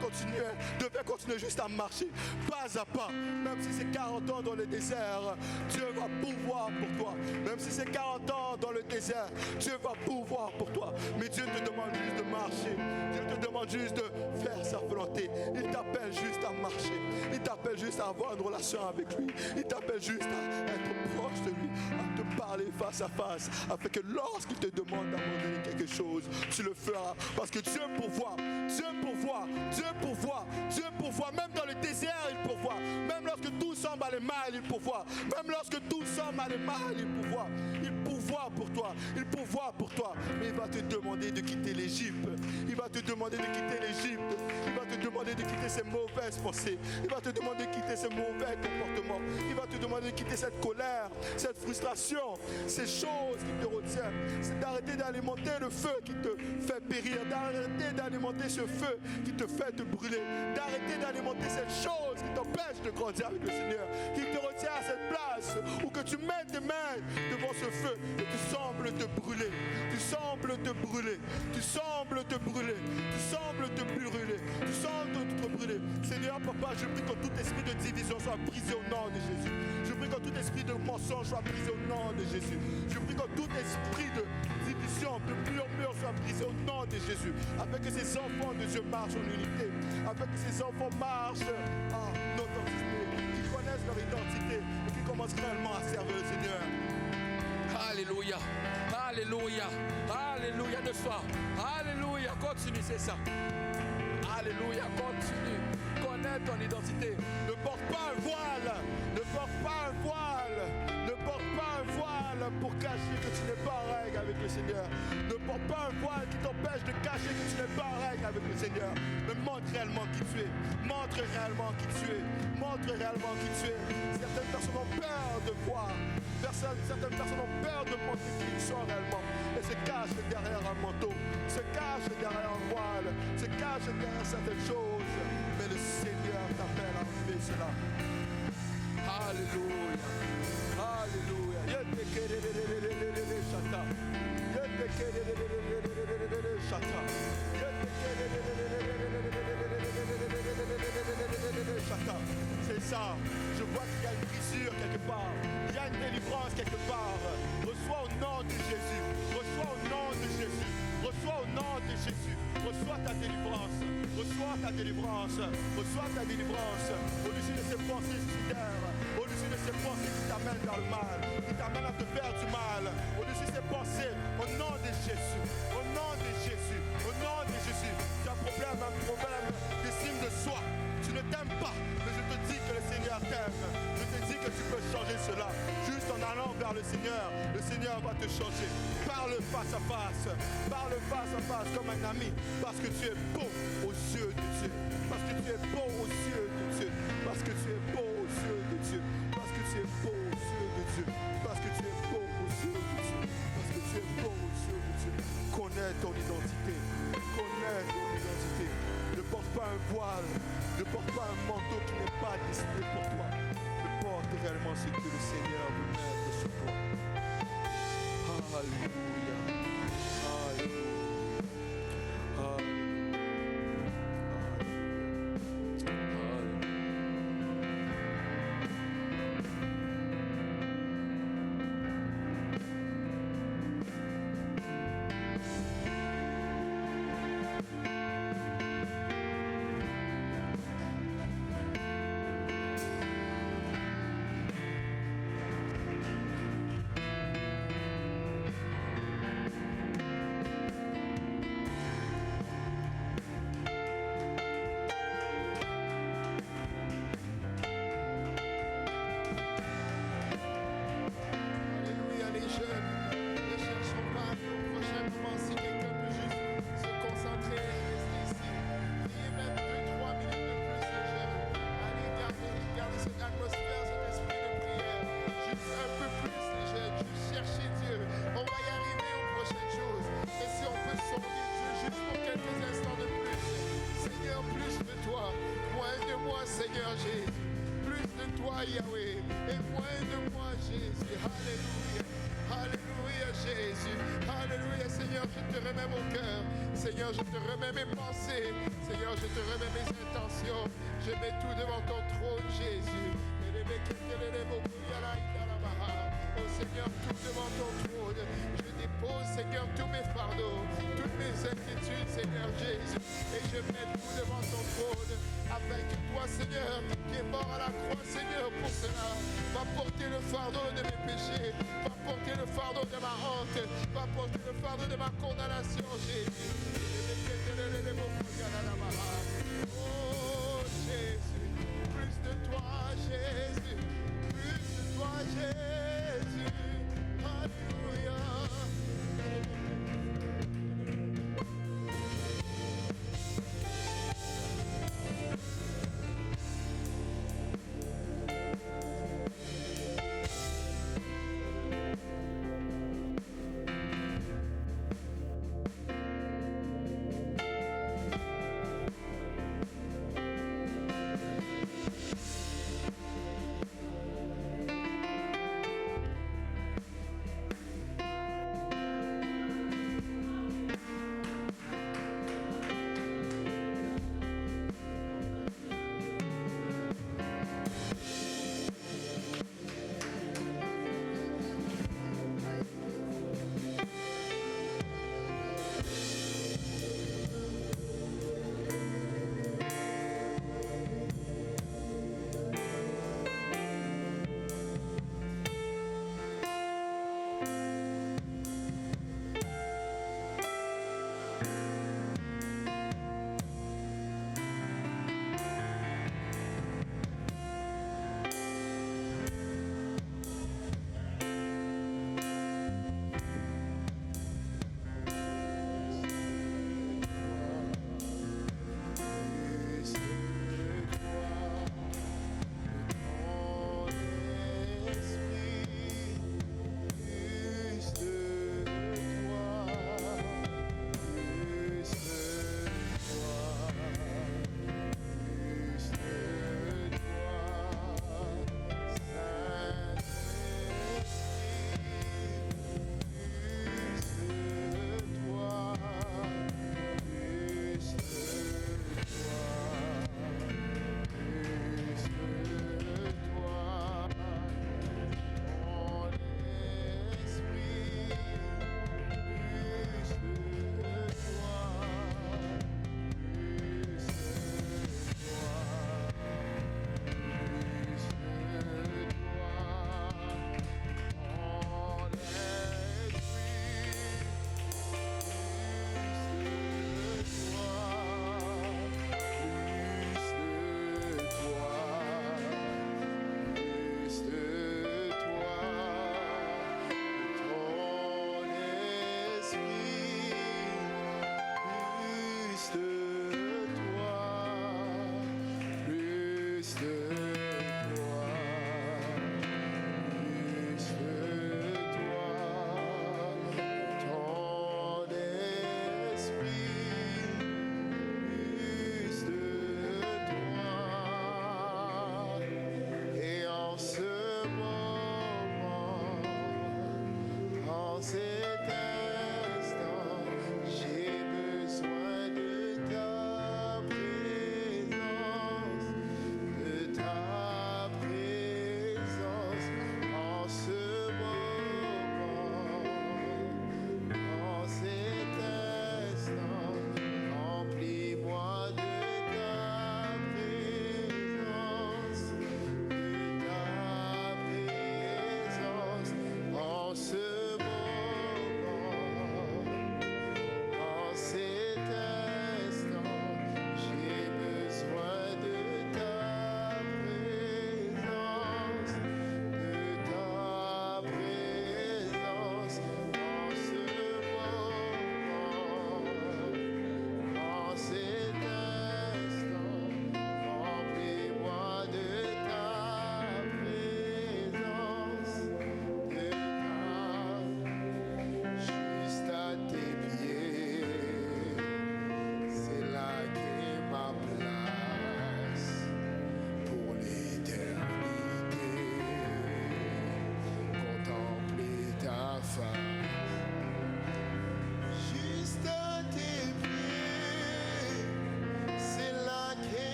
devait continuer juste à marcher, pas à pas. Même si c'est 40 ans dans le désert, Dieu va pouvoir pour toi. Même si c'est 40 ans dans le désert, Dieu va pouvoir pour toi. Mais Dieu te demande juste de marcher. Dieu te demande juste de faire sa volonté. Il t'appelle juste à marcher. Il t'appelle juste à avoir une relation avec lui. Il t'appelle juste à être proche de lui, à te parler face à face, afin que lorsqu'il te demande d'abandonner quelque chose, tu le feras. Parce que Dieu pourvoit, Dieu pourvoit, Dieu pourvoit, Dieu pourvoit. Même dans le désert, il pourvoit. Même lorsque tout semble aller mal, il pourvoit. Même lorsque tout semble aller mal, il pourvoit. Il pourvoit pour toi, il pourvoit pour toi. Mais il va te demander de quitter l'Égypte. Il va te demander de quitter l'Égypte. Il va te demander de quitter ces mauvaises pensées. Il va te demander de quitter ces mauvais comportements. Il va te demander de quitter cette colère, cette frustration, ces choses qui te retiennent. C'est d'arrêter d'alimenter le feu qui te fait périr, d'arrêter d'alimenter ce feu qui te fait te brûler, d'arrêter d'alimenter cette chose qui t'empêche de grandir avec le Seigneur, qui te retient à cette place où que tu mets tes mains devant ce feu et tu sembles te brûler, tu sembles te brûler, tu sembles te brûler, tu sembles te brûler, tu sembles te brûler. Seigneur, Papa, je prie que tout esprit de division soit brisé au nom de Jésus. Je prie que tout esprit de mensonge soit brisé au nom de Jésus. Je prie que tout esprit de division, de murmure soit brisé au nom de Jésus. Afin que ces enfants de Dieu marchent en unité. Afin que ces enfants marchent en authenticité. Qu'ils connaissent leur identité et qu'ils commencent réellement à servir le Seigneur. Alléluia. Alléluia. Alléluia de soi. Alléluia. Continue, c'est ça. Alléluia. Continue. Connais ton identité. Ne porte pas un voile. Ne porte pas un voile. Ne porte pas un voile pour cacher que tu n'es pas en règle avec le Seigneur. Ne porte pas un voile qui t'empêche de cacher que tu n'es pas en règle avec le Seigneur. Mais montre réellement qui tu es. Montre réellement qui tu es. Montre réellement qui tu es. Certaines personnes ont peur de voir. Certaines personnes ont peur de montrer qui ils sont réellement. Et se cachent derrière un manteau. Se cachent derrière un voile. Se cachent derrière certaines choses. Mais le Seigneur t'appelle à enlever cela. Alléluia. Alléluia. C'est ça. Je vois qu'il y a une brisure quelque part. Il y a une délivrance quelque part. Reçois au nom de Jésus. Reçois au nom de Jésus. Reçois au nom de Jésus. Reçois ta délivrance. Reçois ta délivrance. Reçois ta délivrance. Au-dessus de ces pensées suicidaires. Au-dessus de ces pensées qui t'amènent dans le mal. Qui t'amènent à te faire du mal. Au-dessus de ces pensées. Au nom de Jésus. Au nom de Jésus. Au nom de Jésus. Tu as un problème d'estime de soi. Tu ne t'aimes pas, mais je te dis que le Seigneur t'aime. Je te dis que tu peux changer cela. Juste en allant vers le Seigneur va te changer. Parle face à face. Parle face à face comme un ami. Parce que tu es beau aux yeux de Dieu. Parce que tu es beau aux yeux de Dieu. Parce que tu es beau aux yeux de Dieu. Parce que tu es beau aux yeux de Dieu. Parce que tu es beau aux yeux de Dieu. Parce que tu es beau aux yeux de Dieu. Connais ton identité. Connais ton identité. Ne porte pas un voile. Ne porte pas un manteau qui n'est pas destiné pour toi. Ne porte réellement ce que le Seigneur veut mettre sur toi. Alléluia. Alléluia. Alléluia. Seigneur Jésus, plus de toi Yahweh et moins de moi Jésus. Alléluia, alléluia Jésus, alléluia Seigneur, je te remets mon cœur, Seigneur, je te remets mes pensées, Seigneur, je te remets mes intentions, je mets tout devant ton trône Jésus. Oh Seigneur, tout devant ton trône, je dépose Seigneur tous mes fardeaux, toutes mes inquiétudes Seigneur Jésus, et je mets tout devant ton trône, afin que toi Seigneur, qui es mort à la croix Seigneur pour cela, va porter le fardeau de mes péchés, va porter le fardeau de ma honte, va porter le fardeau de ma condamnation Jésus. Oh